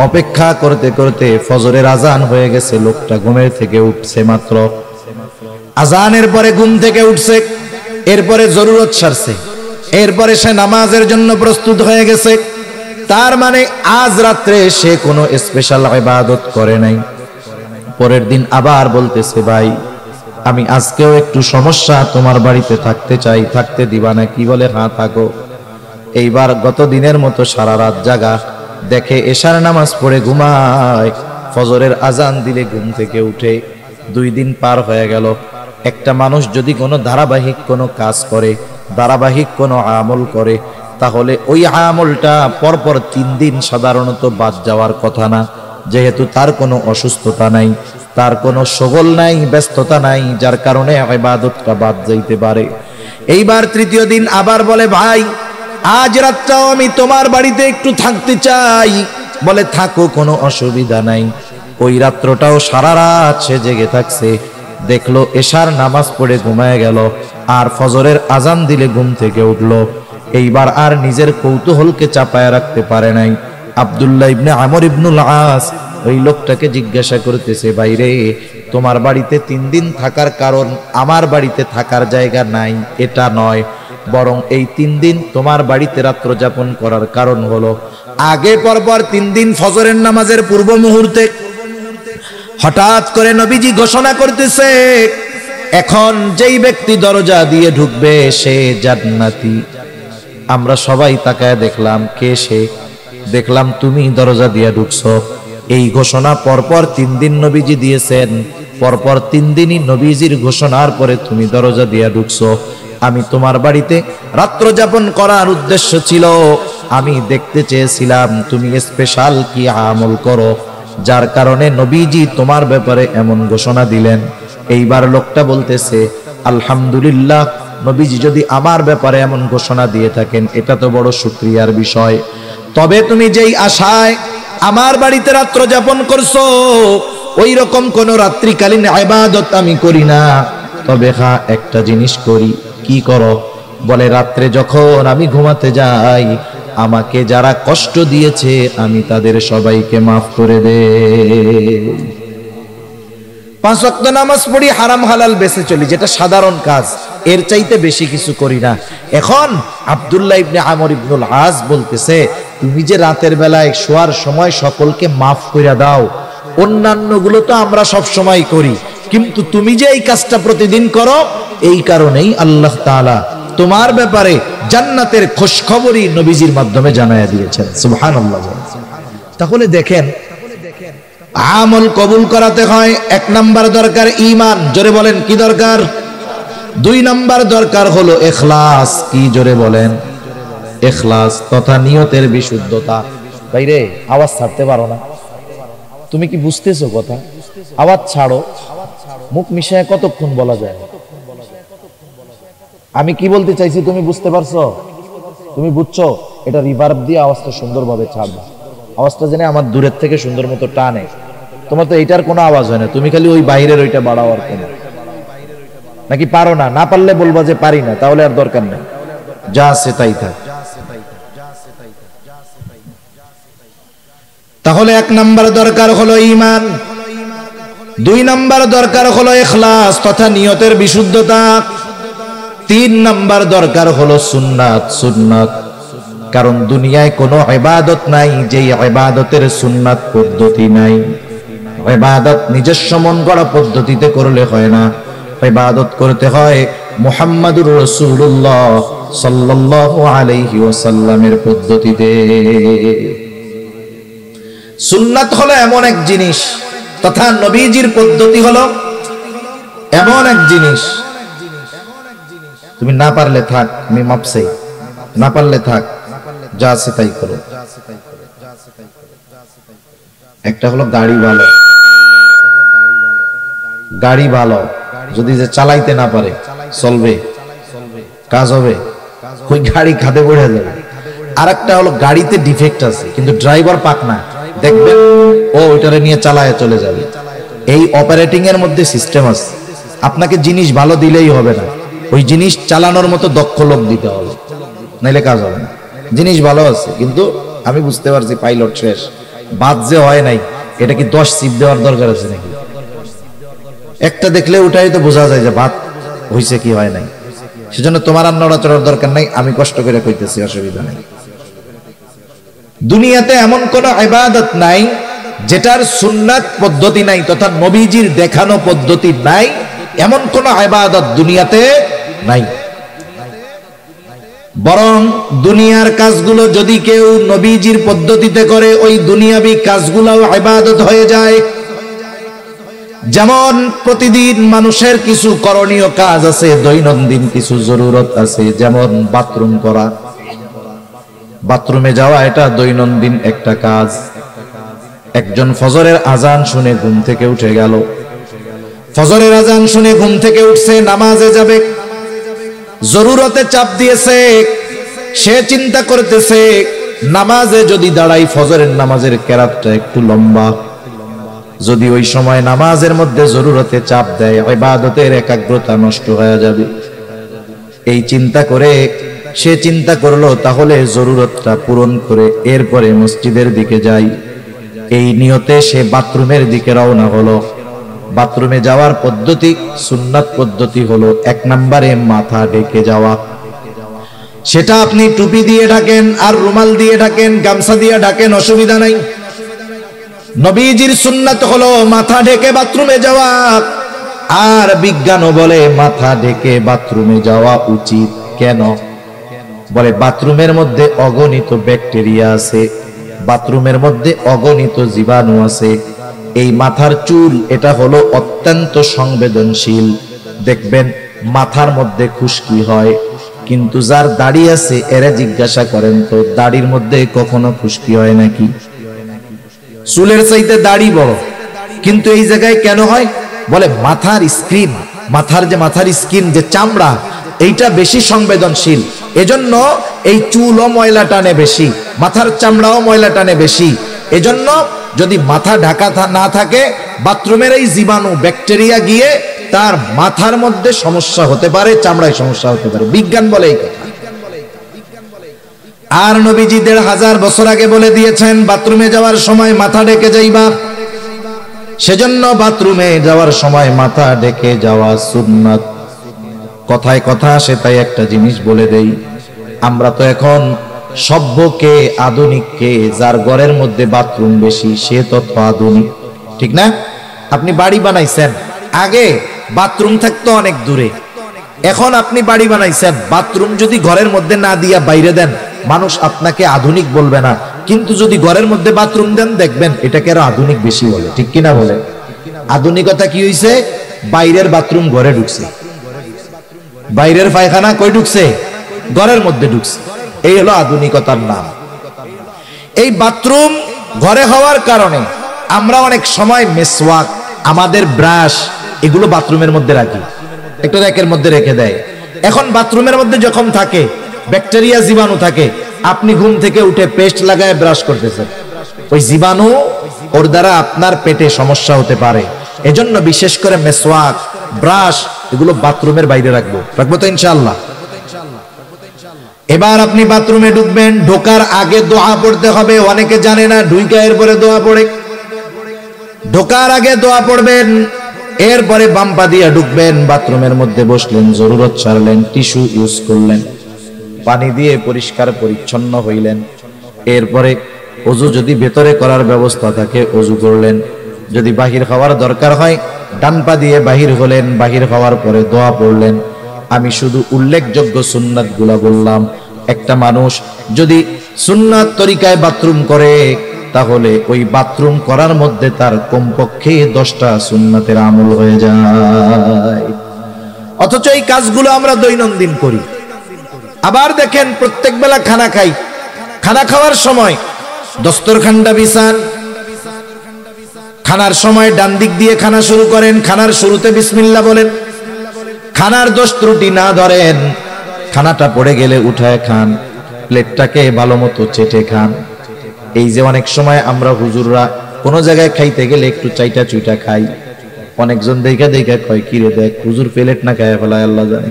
অপেক্ষা করতে করতে ফজরের আজান হয়ে গেছে, লোকটা ঘুমের থেকে উঠছে মাত্র। আজানের পরে ঘুম থেকে উঠছে, এরপরে জরুরত সারছে, এরপরে সে নামাজের জন্য প্রস্তুত হয়ে গেছে। তার মানে আজ রাত্রে সে কোনো স্পেশাল ইবাদত করে নাই। পরের দিন আবার বলতেছে, ভাই আমি আজকেও একটু সমস্যা, তোমার বাড়িতে থাকতে চাই, থাকতে দিবা না? কি বলে, হ্যাঁ থাকো। এইবার গত দিনের মতো সারা রাত জাগা, দেখে এশার নামাজ পড়ে ঘুমায়, ফজরের আজান দিলে ঘুম থেকে উঠে। 2 দিন পার হয়ে গেল। একটা মানুষ যদি কোনো ধারাবাহিক কোনো কাজ করে, ধারাবাহিক কোনো আমল করে, তাহলে ওই আমলটা পরপর 3 দিন সাধারণত বাদ যাওয়ার কথা না, যেহেতু তার কোনো অসুস্থতা নাই, তার কোনো শগল নাই, ব্যস্ততা নাই, যার কারণে ইবাদতটা বাদ যাইতে পারে। এইবার 3য় দিন আবার বলে, ভাই আজ রাতটাও আমি তোমার বাড়িতে একটু থাকতে চাই। বলে থাকো, কোনো অসুবিধা নাই। ওই রাত্রটাও সারা রাত সে জেগে থাকছে। দেখলো এশার নামাজ পড়ে ঘুমায় গেল, আর ফজরের আজান দিলে ঘুম থেকে উঠলো। এইবার আর নিজের কৌতূহলকে চাপায় রাখতে পারে নাই। আব্দুল্লাহ ইবনে আমর ইবনুল আস ওই লোকটাকে জিজ্ঞাসা করতেছে, বাইরে তোমার বাড়িতে 3 দিন থাকার কারণ আমার বাড়িতে থাকার জায়গা নাই এটা নয়, বরং এই 3 দিন তোমার বাড়িতে রাত্র যাপন করার কারণ হলো আগে পরপর 3 দিন ফজরের নামাজের পূর্ব মুহূর্তে হঠাৎ করে নবীজি ঘোষণা করতেছে, এখন যেই ব্যক্তি দরজা দিয়ে ঢুকবে সে জান্নাতি। আমরা সবাই তাকায় দেখলাম, কে সে? দেখলাম তুমি দরজা দিয়ে ঢুকছো। এই ঘোষণা পরপর 3 দিন নবীজি দিয়েছেন, পরপর 3 দিনই নবীজির ঘোষণার পরে তুমি দরজা দিয়ে ঢুকছো। আমি তোমার বাড়িতে রাত্র যাপন করার উদ্দেশ্য ছিল, আমি দেখতে চেয়েছিলাম তুমি স্পেশাল কি আমল করো, যার কারণে নবীজি তোমার ব্যাপারে এমন ঘোষণা দিলেন। এইবার লোকটা বলতেছে, আলহামদুলিল্লাহ, নবীজি যদি আমার ব্যাপারে এমন ঘোষণা দিয়ে থাকেন এটা তো বড় শুকরিয়ার বিষয়। তবে তুমি যেই আশায় আমার বাড়িতে রাত্র যাপন করছো, ওই রকম কোন রাত্রিকালীন ইবাদত আমি করি না। তবে হ্যাঁ, একটা জিনিস করি। কি করো? বলে রাত্রে যখন আমি ঘুমাতে যাই, আমাকে যারা কষ্ট দিয়েছে আমি তাদের সবাইকে মাফ করে দেই। 5 ওয়াক্ত নামাজ পড়ি, হারাম হালাল বেঁচে চলি, যেটা সাধারণ কাজ, এর চাইতে বেশি কিছু করি না। এখন আব্দুল্লাহ ইবনে আমর ইবনুল আস বলতেছে, তুমি যে রাতের বেলায় শোয়ার সময় সকলকে মাফ করে দাও, অন্যান্য গুলো তো আমরা সব সময় করি, কিন্তু তুমি যে এই কাজটা প্রতিদিন করো, এই কারণেই আল্লাহ তাআলা তোমার ব্যাপারে জান্নাতের খোঁজখবরই নবীজির মাধ্যমে জানায়া দিয়েছেন। সুবহানাল্লাহ। তাহলে দেখেন, আমল কবুল করাতে হয় 1 নাম্বার দরকার ঈমান। জোরে বলেন কি দরকার? 2 নাম্বার দরকার হলো ইখলাস। কি? জোরে বলেন। ইখলাস তথা নিয়তের বিশুদ্ধতা। ভাইরে, আওয়াজ ছাড়তে পারো না? তুমি কি বুঝতেছো কথা? আওয়াজ ছাড়ো। মুখ মিশায় কতক্ষণ বলা যায়? আমি কি বলতে চাইছি তুমি বুঝতে পারছো? তুমি বুঝছো? এটা রিভার্ব দিয়ে আওয়াজটা সুন্দরভাবে ছাড়বা। আওয়াজটা জেনে আমার দূরের থেকে সুন্দর মতো টানে। তোমার তো এইটার কোনো আওয়াজ হয় না, তুমি খালি ওই বাইরের ওইটা বাড়াও। আর কেন? নাকি পারো না? না পারলে বলবা যে পারি না, তাহলে আর দরকার নেই, যা আছে তাই থাক। তাহলে 1 নাম্বার দরকার হলো ঈমান, 2 নাম্বার দরকার হলো ইখলাস তথা নিয়তের বিশুদ্ধতা, 3 নাম্বার দরকার হলো সুন্নাত। সুন্নাত, কারণ দুনিয়ায় কোনো ইবাদত নাই যেই ইবাদতের সুন্নাত পদ্ধতি নাই। ইবাদত নিজস্ব মন গড়া পদ্ধতিতে করলে হয় না, ইবাদত করতে হয় মুহাম্মাদুর রাসূলুল্লাহ সাল্লাল্লাহু আলাইহি ওয়াসাল্লামের পদ্ধতিতে। সুন্নাত হলো এমন এক জিনিস, তথা নবীজির পদ্ধতি হলো এমন এক জিনিস, তুমি না পারলে থাক, আমি মাপছে, না পারলে থাক, যা আছে তাই করো। একটা হলো গাড়ি ভালো, গাড়ি ভালো যদি যে চালাইতে না পারে, চলবে, কাজ হবে, ওই গাড়ি খাদে পড়ে যাবে। আর একটা হলো গাড়িতে ডিফেক্ট আছে কিন্তু ড্রাইভার পাক না, দেখবেন ও ওইটারে নিয়ে চালায় চলে যাবে। এই অপারেটিং এর মধ্যে সিস্টেম আছে। আপনাকে জিনিস ভালো দিলেই হবে না, ওই জিনিস চালানোর মতো দক্ষ লোক দিতে হবে, নাইলে কাজ হবে না। জিনিস ভালো আছে কিন্তু আমি বুঝতে পারছি পাইলট শেষ, বাদ যে হয় নাই, এটা কি 10 সিপ দেওয়ার দরকার আছে নাকি? একটা দেখলে ওটাই তো বোঝা যায় যে ভাত হইছে কি হয় নাই। সেজন্য তোমার আর নড়াচড়ার দরকার নাই, আমি কষ্ট করে কইতেছি, অসুবিধা নেই। দুনিয়াতে এমন কোন ইবাদত নাই যেটার সুন্নাত পদ্ধতি নাই, তথা নবীজির দেখানো পদ্ধতি নাই, এমন কোন ইবাদত দুনিয়াতে নাই। বরং দুনিয়ার কাজগুলো যদি কেউ নবীজির পদ্ধতিতে করে, ওই দুনিয়াবি কাজগুলোও ইবাদত হয়ে যায়। যেমন প্রতিদিন মানুষের কিছু করণীয় কাজ আছে, দৈনন্দিন কিছু জরুরত আছে, যেমন বাথরুম করা, বাথরুমে যাওয়া, এটা দৈনন্দিন একটা কাজ। একজন ফজরের আজান শুনে ঘুম থেকে উঠে গেল, ফজরের আজান শুনে ঘুম থেকে উঠছে, নামাজে যাবে, জরুরতে চাপ দিয়েছে, সে চিন্তা করতেছে নামাজে যদি দাঁড়াই, ফজরের নামাজের কেরাতটা একটু লম্বা, যদি ওই সময় নামাজের মধ্যে জরুরতে চাপ দেয়, ইবাদতের একাগ্রতা নষ্ট হয়ে যাবে। এই চিন্তা করে সে চিন্তা করলো তাহলে জরুরতটা পূরণ করে এরপরে মসজিদের দিকে যাই। এই নিয়তে সে বাথরুমের দিকে রওনা হলো। বাথরুমে যাওয়ার পদ্ধতি, সুন্নাত পদ্ধতি হলো 1 নম্বরে মাথা ঢেকে যাওয়া। সেটা আপনি টুপি দিয়ে ঢাকেন, আর রুমাল দিয়ে ঢাকেন, গামছা দিয়ে ঢাকেন, অসুবিধা নাই। নবীজির সুন্নাত হলো মাথা ঢেকে বাথরুমে যাওয়া। আর বিজ্ঞানও বলে মাথা ঢেকে বাথরুমে যাওয়া উচিত। কেন? বলে বাথরুমের মধ্যে অগণিত ব্যাকটেরিয়া আছে, বাথরুমের মধ্যে অগণিত জীবাণু আছে। এই মাথার চুল, এটা হলো অত্যন্ত সংবেদনশীল। দেখবেন মাথার মধ্যে খুশকি হয়, কিন্তু যার দাড়ি আছে এরা জিজ্ঞাসা করেন তো দাড়ির মধ্যে কখনো খুশকি হয় নাকি? চুলের চাইতে দাড়ি বড়, কিন্তু এই জায়গায় কেন হয়? বলে মাথার স্কিন, মাথার স্কিন যে চামড়া, এইটা বেশি সংবেদনশীল, এজন্য এই চুলও ময়লা টানে বেশি, মাথার চামড়াও ময়লা টানে বেশি। এজন্য যদি মাথা ঢাকা না থাকে, বাথরুমের এই জীবাণু ব্যাকটেরিয়া গিয়ে তার মাথার মধ্যে সমস্যা হতে পারে, চামড়ায় সমস্যা হতে পারে, বিজ্ঞান বলে এই কথা। আর নবীজি ১৫০০ বছর আগে বলে দিয়েছেন বাথরুমে যাওয়ার সময় মাথা ঢেকে যাইবা। সেজন্য বাথরুমে যাওয়ার সময় মাথা ঢেকে যাওয়া সুন্নাত। কথায় কথা আসে তাই একটা জিনিস বলে দেই, আমরা তো এখন সভ্যকে আধুনিককে, যার ঘরের মধ্যে বাথরুম বেশি সে তত আধুনিক, ঠিক না? আপনি বাড়ি বানাইছেন, আগে বাথরুম থাকতো অনেক দূরে, এখন আপনি বাড়ি বানাইছেন, বাথরুম যদি ঘরের মধ্যে না দিয়া বাইরে দেন মানুষ আপনাকে আধুনিক বলবে না, কিন্তু যদি ঘরের মধ্যে বাথরুম দেন দেখবেন এটাকে আরো আধুনিক বেশি বলে, ঠিক কিনা বলে? আধুনিকতা কি হইছে? বাইরের বাথরুম ঘরে ঢুকছে, বাইরের পায়খানা কই ঢুকছে? ঘরের মধ্যে ঢুকছে। এই হলো আধুনিকতার নাম। এই বাথরুম ঘরে হওয়ার কারণে আমরা অনেক সময় মেসওয়াক, আমাদের ব্রাশ, এগুলো বাথরুমের মধ্যে রাখি, একটু র্যাকের মধ্যে রেখে দেয়। এখন বাথরুমের মধ্যে যখন থাকে ব্যাকটেরিয়া, জীবাণু থাকে, আপনি ঘুম থেকে উঠে পেস্ট লাগায় ব্রাশ করতেছেন, ওই জীবাণু ওর দ্বারা আপনার পেটে সমস্যা হতে পারে। এজন্য বিশেষ করে মেসওয়াক, ব্রাশ এগুলো বাথরুমের বাইরে রাখবো তো ইনশাআল্লাহ। এবার আপনি বাথরুমে ঢুকবেন, ঢোকার আগে দোয়া পড়তে হবে। অনেকে জানে না, ঢুইকা এরপরে দোয়া পড়ে। ঢোকার আগে দোয়া পড়বেন, এরপরে বাম পা দিয়ে ঢুকবেন, বাথরুমের মধ্যে বসলেন, জরুরত ছাড়লেন, টিস্যু ইউজ করলেন, পানি দিয়ে পরিষ্কার পরিচ্ছন্ন হইলেন, এরপরে ওযু যদি ভেতরে করার ব্যবস্থা থাকে ওযু করলেন, যদি বাহির হওয়ার দরকার হয় ডান পা দিয়ে বাহির হলেন, বাহির হওয়ার পরে দোয়া পড়লেন। আমি শুধু উল্লেখযোগ্য সুন্নাতগুলা বললাম। একটা মানুষ যদি সুন্নাত তরিকায় বাথরুম করে তাহলে ওই বাথরুম করার মধ্যে তার কমপক্ষে 10টা সুন্নাতের আমল হয়ে যায়। অথচ এই কাজগুলো আমরা দৈনন্দিন করি। আবার দেখেন, প্রত্যেক বেলা খানা খাই, খানা খাওয়ার সময় দস্তরখানটা বিছান, খানার সময় ডান দিক দিয়ে খানা শুরু করেন, খানার শুরুতে বিসমিল্লাহ বলেন, খানার দোষ ত্রুটি না ধরেন, খানাটা পড়ে গেলে উঠায় খান, প্লেটটাকে ভালো মতো চেটে খান। এই যে অনেক সময় আমরা হুজুররা কোন জায়গায় খাইতে গেলে একটু চাইটা চুইটা খাই, অনেকজন দেখা দেখা কয় কি রে দেখ হুজুর প্লেট না খায় ফেলায়, আল্লাহ জানে।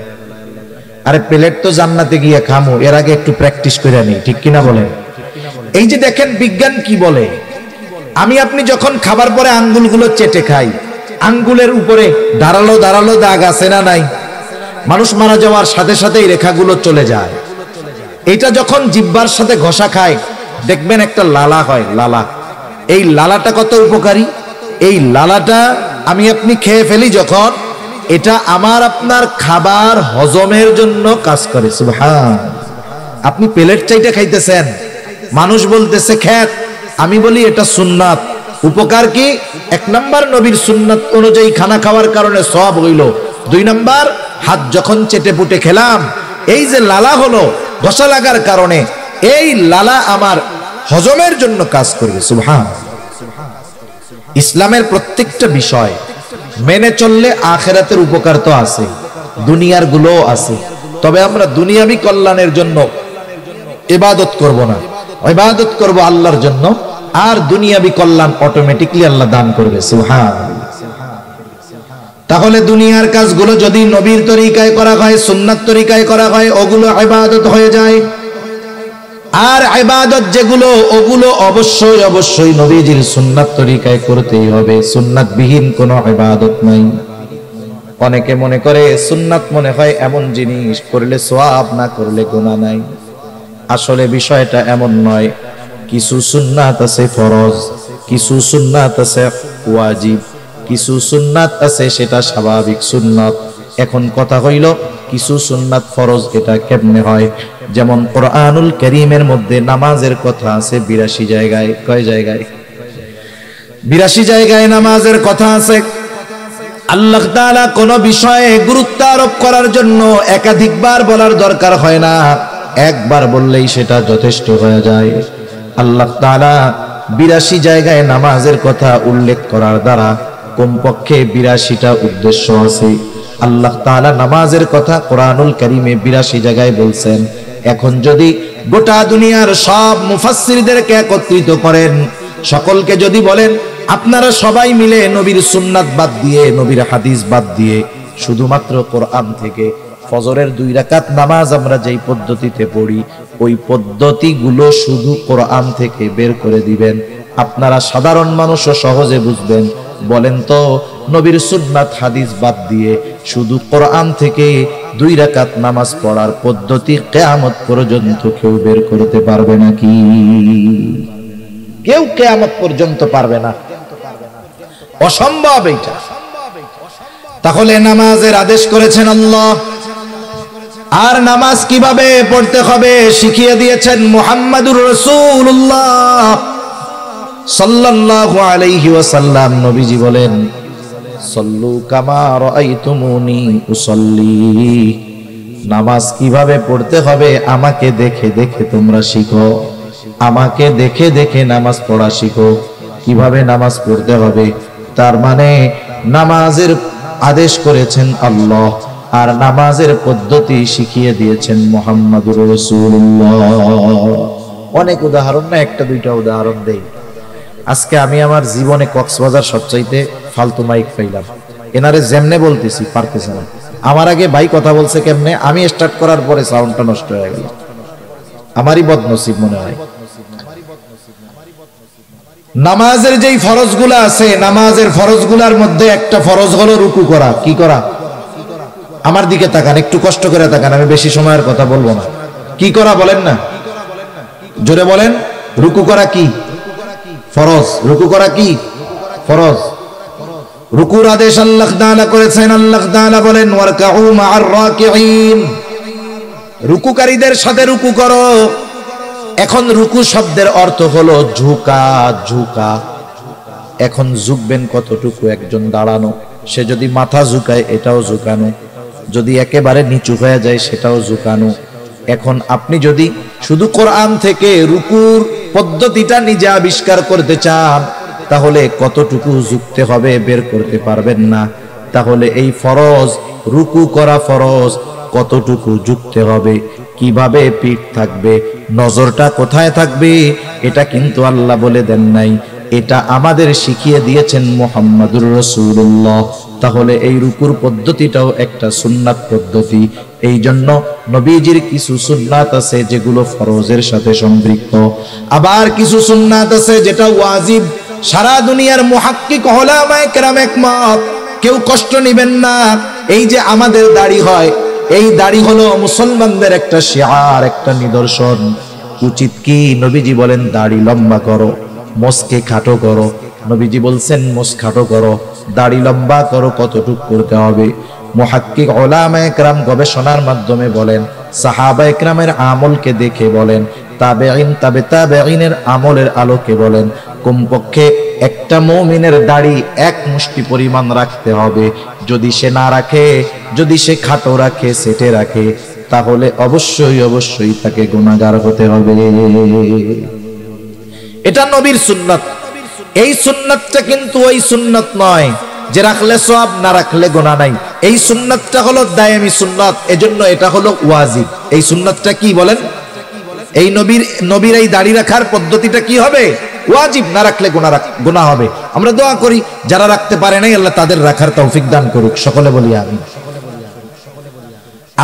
আরে প্লেট তো জান্নাতে গিয়ে খামো, এর আগে একটু প্র্যাকটিস করে নি, ঠিক কিনা বলেন? এই যে দেখেন বিজ্ঞান কি বলে, আমি আপনি যখন খাবার পরে আঙ্গুলগুলো চেটে খাই, আঙ্গুলের উপরে ধারালো ধারালো দাগ আছে না নাই? মানুষ মারা যাওয়ার সাথে সাথে এই রেখাগুলো চলে যায়। এটা যখন জিহ্বার সাথে ঘষা খায় দেখবেন একটা লালা হয়, লালা। এই লালাটা কত উপকারী! এই লালাটা আমি আপনি খেয়ে ফেলি যখন, এটা আমার আপনার খাবার হজমের জন্য কাজ করে। সুবহান। আপনি প্লেট চাইটা খাইতেছেন, মানুষ বলতেছে খ্যাত, আমি বলি এটা সুন্নাত। উপকার কি? 1 নাম্বার নবীর সুন্নাত অনুযায়ী খানা খাওয়ার কারণে সওয়াব হইল। 2 নাম্বার, হাত যখন চেটে পুটে খেলাম, এই যে লালা হলো ঘষা লাগার কারণে, এই লালা আমার হজমের জন্য কাজ করবে। সুবহান। ইসলামের প্রত্যেকটা বিষয় মেনে চললে আখিরাতের উপকার তো আছে, দুনিয়ার গুলোও আছে। তবে আমরা দুনিয়াবি কল্যাণের জন্য ইবাদত করব না, ইবাদত করব আল্লাহর জন্য, আর দুনিয়াবি কল্যাণ অটোমেটিকলি আল্লাহ দান করবে। সুবহান। তাহলে দুনিয়ার কাজগুলো যদি নবীর তরিকায় করা হয়, সুন্নাত তরিকায় করা হয়, ওগুলো ইবাদত হয়ে যায়। আর ইবাদত যেগুলো, ওগুলো অবশ্যই অবশ্যই নবীজির সুন্নাত তরিকায় করতেই হবে। সুন্নাত বিহীন কোনো ইবাদত নাই। অনেকে মনে করে সুন্নাত মনে হয় এমন জিনিস, করলে সওয়াব না করলে গুনাহ নাই। আসলে বিষয়টা এমন নয়। কিছু সুন্নাত আছে ফরজ, কিছু সুন্নাত আছে ওয়াজিব, কিছু সুন্নাত আছে সেটা স্বাভাবিক সুন্নাত। এখন কথা হইল কিছু সুন্নাত ফরজ, এটা কেমনে হয়? যেমন কোরআনুল কারীমের মধ্যে নামাজের কথা আছে 82 জায়গায়। কয় জায়গায়? 82 জায়গায় নামাজের কথা আছে। আল্লাহ তাআলা কোন বিষয়ে গুরুত্ব আরোপ করার জন্য একাধিকবার বলার দরকার হয় না, একবার বললেই সেটা যথেষ্ট হয়ে যায়। আল্লাহ তাআলা 82 জায়গায় নামাজের কথা উল্লেখ করার দ্বারা কমপক্ষে 82টা উদ্দেশ্য আছে। আল্লাহ তাআলা নামাজের কথা কোরআনুল কারীমে 82 জায়গায় বলছেন। এখন যদি গোটা দুনিয়ার সব মুফাসসিরদেরকে একত্রিত করেন, সকলকে যদি বলেন আপনারা সবাই মিলে নবীর সুন্নাত বাদ দিয়ে, নবীর হাদিস বাদ দিয়ে শুধুমাত্র কোরআন থেকে ফজরের 2 রাকাত নামাজ আমরা যেই পদ্ধতিতে পড়ি, ওই পদ্ধতিগুলো শুধু কোরআন থেকে বের করে দিবেন, আপনারা সাধারণ মানুষও সহজে বুঝবেন। বলেন তো, নবীর সুন্নাত হাদিস বাদ দিয়ে শুধু কোরআন থেকে 2 রাকাত নামাজ পড়ার পদ্ধতি কিয়ামত পর্যন্ত কেউ বের করতে পারবে নাকি? কেউ কিয়ামত পর্যন্ত পারবে না, অসম্ভব এটা। তাহলে নামাজের আদেশ করেছেন আল্লাহ, আর নামাজ কিভাবে পড়তে হবে শিখিয়ে দিয়েছেন মুহাম্মাদুর রাসূলুল্লাহ সাল্লাল্লাহু আলাইহি ওয়াসাল্লাম। নবীজি বলেন, সল্লু কামা রাআইতুমুনি উসাল্লি, নামাজ কিভাবে পড়তে হবে আমাকে দেখে দেখে তোমরা শিখো, আমাকে দেখে দেখে নামাজ পড়া শিখো। কিভাবে নামাজ পড়তে হবে, তার মানে নামাজের আদেশ করেছেন আল্লাহ, আর নামাজের পদ্ধতি শিখিয়ে দিয়েছেন মুহাম্মাদুর রাসূলুল্লাহ। অনেক উদাহরণ না, একটা দুইটা উদাহরণ দেই। আজকে আমি আমার জীবনে কক্সবাজার সবচাইতে ফালতু মাইক পাইলাম, এনারে যেমনে বলতেছি পারতেছে না। আমার আগে ভাই কথা বলছে কেমনে, আমি স্টার্ট করার পরে সাউন্ডটা নষ্ট হয়ে গেল, আমারই বদনসিব মনে হয়। নামাজের যেই ফরজগুলো আছে, নামাজের ফরজগুলোর মধ্যে একটা ফরজ হলো রুকু করা। কি করা? আমার দিকে তাকান, একটু কষ্ট করে তাকান, আমি বেশি সময়ের কথা বলবো না। কি করা বলেন না, জোরে বলেন। রুকু করা কি ফরজ? রুকু করা কি ফরজ? রুকুর আদেশ আল্লাহ তাআলা করেছেন। আল্লাহ তাআলা বলেন, ওয়ারকাউ মা'আর রাকিঈন, রুকুকারীদের সাথে রুকু করো। এখন রুকু শব্দের অর্থ হলো ঝুঁকা, ঝুঁকা। এখন ঝুঁকবেন কতটুকু? একজন দাঁড়ানো, সে যদি মাথা ঝুঁকায় এটাও ঝুঁকানো, যদি একেবারে নিচু হয়ে যায় সেটাও ঝুঁকানো। এখন আপনি যদি শুধু কোরআন থেকে রুকুর পদ্ধতিটা নিজে আবিষ্কার করতে চান, তাহলে কতটুকু ঝুঁকতে হবে বের করতে পারবেন না। তাহলে এই ফরজ, রুকু করা ফরজ, কতটুকু ঝুঁকতে হবে, কিভাবে পিঠ থাকবে, নজরটা কোথায় থাকবে, এটা কিন্তু আল্লাহ বলে দেন নাই, এটা আমাদের শিখিয়ে দিয়েছেন মুহাম্মাদুর রাসূলুল্লাহ। তাহলে এই রুকুর পদ্ধতিটাও একটা সুন্নাত পদ্ধতি। এই জন্য নবীজির কিছু সুন্নাত আছে যেগুলো ফরজের সাথে সম্পৃক্ত, আবার কিছু সুন্নাত আছে যেটা ওয়াজিব। সারা দুনিয়ার মুহাক্কিক উলামায়ে কেরাম একমত, কেউ কষ্ট নেবেন না। এই যে আমাদের দাড়ি হয়, এই দাড়ি হলো মুসলমানদের একটা শিআর, একটা নিদর্শন। উচিত কি? নবীজি বলেন দাড়ি লম্বা করো, মোছকে খাটো করো। নবীজি বলছেন মোছ খাটো করো, দাড়ি লম্বা করো। কতটুকু করতে হবে? মুহাক্কিক উলামায়ে কেরাম গবেষণার মাধ্যমে বলেন, সাহাবায়ে কেরামের আমলকে দেখে বলেন, তাবেঈন, তাবে তাবেঈনের আমলের আলোকে বলেন, কমপক্ষে একটা মুমিনের দাড়ি 1 মুষ্টি পরিমাণ রাখতে হবে। যদি সে না রাখে, যদি সে খাটো রাখে, সেটে রাখে, তাহলে অবশ্যই অবশ্যই তাকে গুনাহগার হতে হবে। এটা নবীর সুন্নাত। এই সুন্নাতটা কিন্তু ওই সুন্নাত নয় যে রাখলে সওয়াব, না রাখলে গুনাহ নাই। এই সুন্নাতটা হলো দায়েমি সুন্নাত, এজন্য এটা হলো ওয়াজিব। এই সুন্নাতটা কি বলেন? এই নবীর এই দাড়ি রাখার পদ্ধতিটা কি হবে? ওয়াজিব, না রাখলে গুনাহ হবে। আমরা দোয়া করি যারা রাখতে পারে নাই আল্লাহ তাদের রাখার তৌফিক দান করুক, সকলে বলি আমিন।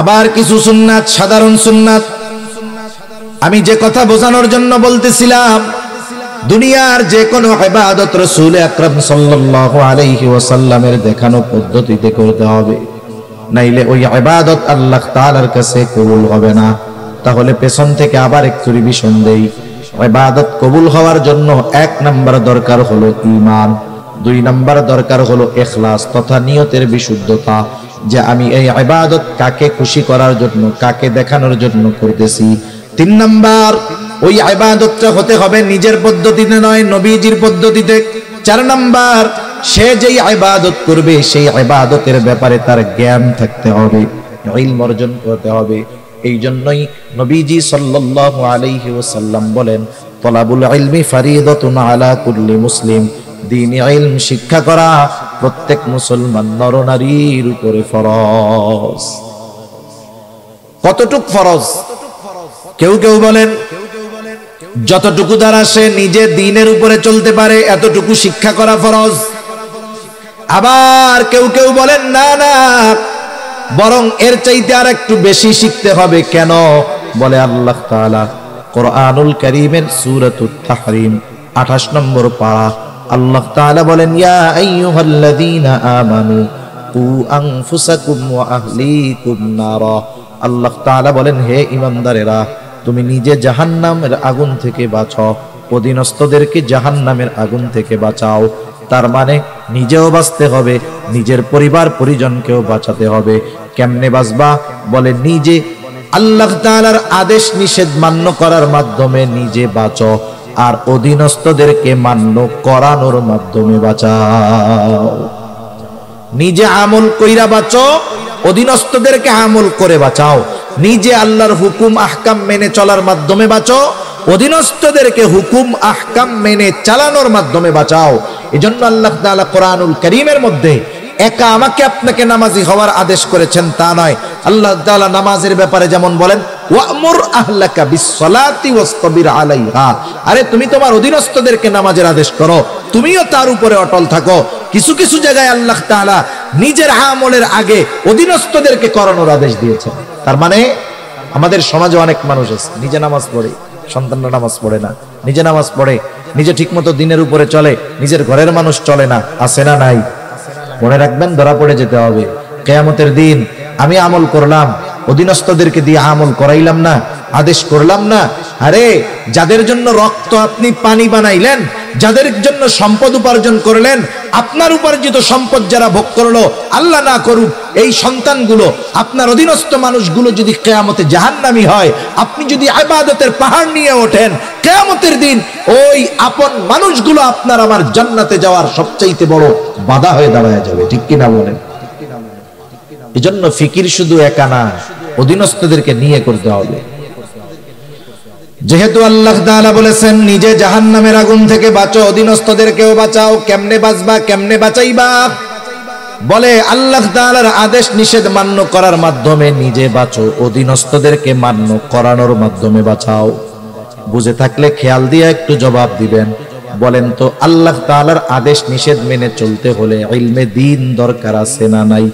আবার কিছু সুন্নাত সাধারণ সুন্নাত, আমি যে কথা বোঝানোর জন্য বলতেছিলাম, দুনিয়ার যে কোনো ইবাদত রাসূল আকরাম সাল্লাল্লাহু আলাইহি ওয়াসাল্লামের দেখানো পদ্ধতিতে করতে হবে, নাইলে ওই ইবাদত আল্লাহ তাআলার কাছে কবুল হবে না। তাহলে পেছন থেকে আবার একটু রিভিশন দেই। ইবাদত কবুল হওয়ার জন্য 1 নাম্বার দরকার হলো ঈমান, 2 নাম্বার দরকার হলো ইখলাস তথা নিয়তের বিশুদ্ধতা, যে আমি এই ইবাদত কাকে খুশি করার জন্য, কাকে দেখানোর জন্য করতেছি। 3 নাম্বার, ওই ইবাদতটা হতে হবে নিজের পদ্ধতিতে নয়, নবীজির পদ্ধতিতে। 4 নাম্বার, সে যেই ইবাদত করবে সেই ইবাদতের ব্যাপারে তার জ্ঞান থাকতে হবে, ইলম অর্জন করতে হবে। এই জন্যই নবীজি সাল্লাল্লাহু আলাইহি ওয়াসাল্লাম বলেন, তলাবুল ইলমি ফারিদাতুন আলা কুল্লি মুসলিম, দ্বীনি ইলম শিক্ষা করা প্রত্যেক মুসলমান নরনারীর উপরে ফরজ। কতটুক ফরজ? কেউ কেউ বলেন যতটুকু দ্বারা সে নিজে দ্বীনের উপরে চলতে পারে এতটুকু শিক্ষা করা ফরজ। আবার কেউ কেউ বলেন না না, বরং এর চাইতে আর একটু বেশি শিখতে হবে। কেন? বলে আল্লাহ তাআলা কোরআনুল কারীমের সূরাতুত তাহরীম 28 নম্বর পারা আল্লাহ তাআলা বলেন, ইয়া আইয়ুহাল্লাযীনা আমানু কু আনফুসাকুম ওয়া আহলিকুম নারা। আল্লাহ তাআলা বলেন, হে ঈমানদারেরা, তুমি নিজে জাহান্নামের আগুন থেকে বাঁচাও, অধীনস্থদেরকে জাহান্নামের আগুন থেকে বাঁচাও। তার মানে নিজেও বাঁচতে হবে, নিজের পরিবার পরিজনকেও বাঁচাতে হবে। কেমনে বাঁচবা? বলে নিজে আল্লাহ তাআলার আদেশ নিষেধ মান্য করার মাধ্যমে নিজে বাঁচো, আর অধীনস্থদেরকে মান্য করানোর মাধ্যমে বাঁচাও। নিজে আমল কইরা বাঁচো, অধীনস্থদেরকে আমল করে বাঁচাও। নিজে আল্লাহর হুকুম আহকাম মেনে চলার মাধ্যমে বাঁচো, অধীনস্থদেরকে হুকুম আহকাম মেনে চালানোর মাধ্যমে বাঁচাও। এজন্য আল্লাহ তাআলা কোরআনুল কারীমের মধ্যে একা আমাকে আপনাকে নামাজি হওয়ার আদেশ করেছেন তা নয়। আল্লাহ তাআলা নামাজের ব্যাপারে যেমন বলেন, ওয়ামুর আহলাকা বিসসালাতি ওয়াসতাবির আলাইহা, আরে তুমি তোমার অধীনস্থদেরকে নামাজের আদেশ করো, তুমিও তার উপরে অটল থাকো। কিছু কিছু জায়গায় আল্লাহ তাআলা নিজের আমলের আগে অধীনস্থদেরকে করানোর আদেশ দিয়েছেন। তার মানে আমাদের সমাজে অনেক মানুষ আছে নিজে নামাজ পড়ে, সন্তানরা নামাজ পড়ে না, নিজে নামাজ পড়ে, নিজে ঠিকমতো দিনের উপরে চলে, নিজের ঘরের মানুষ চলে না। আছে না নাই? মনে রাখবেন, ধরা পড়ে যেতে হবে কিয়ামতের দিন। আমি আমল করলাম, অধীনস্থদেরকে দিয়ে আমল করাইলাম না, আদেশ করলাম না। আরে যাদের জন্য রক্ত আপনি পানি বানাইলেন, যাদের জন্য সম্পদ উপার্জন করলেন, আপনার উপার্জিত সম্পদ যারা ভোগ করলো, আল্লাহ না করুক এই সন্তানগুলো, আপনার অধীনস্থ মানুষগুলো যদি কিয়ামতে জাহান্নামী হয়, আপনি যদি ইবাদতের পাহাড় নিয়ে ওঠেন, কিয়ামতের দিন ওই আপন মানুষগুলো আপনার আমার জান্নাতে যাওয়ার সবচাইতে বড় বাধা হয়ে দাঁড়ায় যাবে। ঠিক কিনা বলেন? এজন্য ফিকির শুধু একা না, অধীনস্থদেরকে নিয়ে করতে হবে। যেহেতু আল্লাহ তাআলা বলেছেন নিজে জাহান্নামের আগুন থেকে বাঁচো, অধীনস্থদেরকেও বাঁচাও। কেমনে বাঁচবা, কেমনে বাঁচাইবা? বলে আল্লাহ তাআলার আদেশ নিষেধ মান্য করার মাধ্যমে নিজে বাঁচো, অধীনস্থদেরকে মান্য করানোর মাধ্যমে বাঁচাও। বুঝে থাকলে খেয়াল দিয়ে একটু জবাব দিবেন। বলেন তো, আল্লাহ তাআলার আদেশ নিষেধ মেনে চলতে হলে ইলমে দ্বীন দরকার আছে না নাই?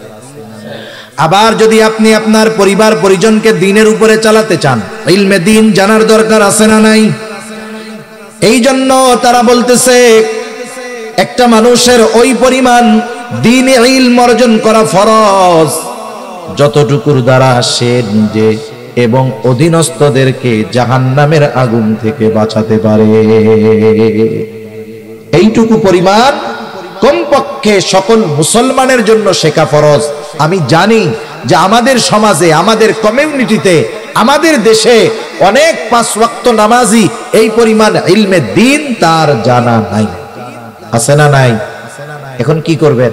আবার যদি আপনি আপনার পরিবার পরিজনকে দ্বীনের উপরে চালাতে চান, ইলমে দ্বীন জানার দরকার আছে না নাই? এই জন্য তারা বলতেছে একটা মানুষের ওই পরিমাণ দ্বীনে ইলম অর্জন করা ফরজ যতটুকুর দ্বারা সে নিজে এবং অধীনস্থদেরকে জাহান্নামের আগুন থেকে বাঁচাতে পারে। এইটুকু পরিমাণ কমপক্ষে সকল মুসলমানের জন্য শেখা ফরজ। আমি জানি যে আমাদের সমাজে, আমাদের কমিউনিটিতে, আমাদের দেশে অনেক 5 ওয়াক্ত নামাজি এই পরিমাণ ইলমে দ্বীন তার জানা নাই। আছে না নাই? এখন কি করবেন?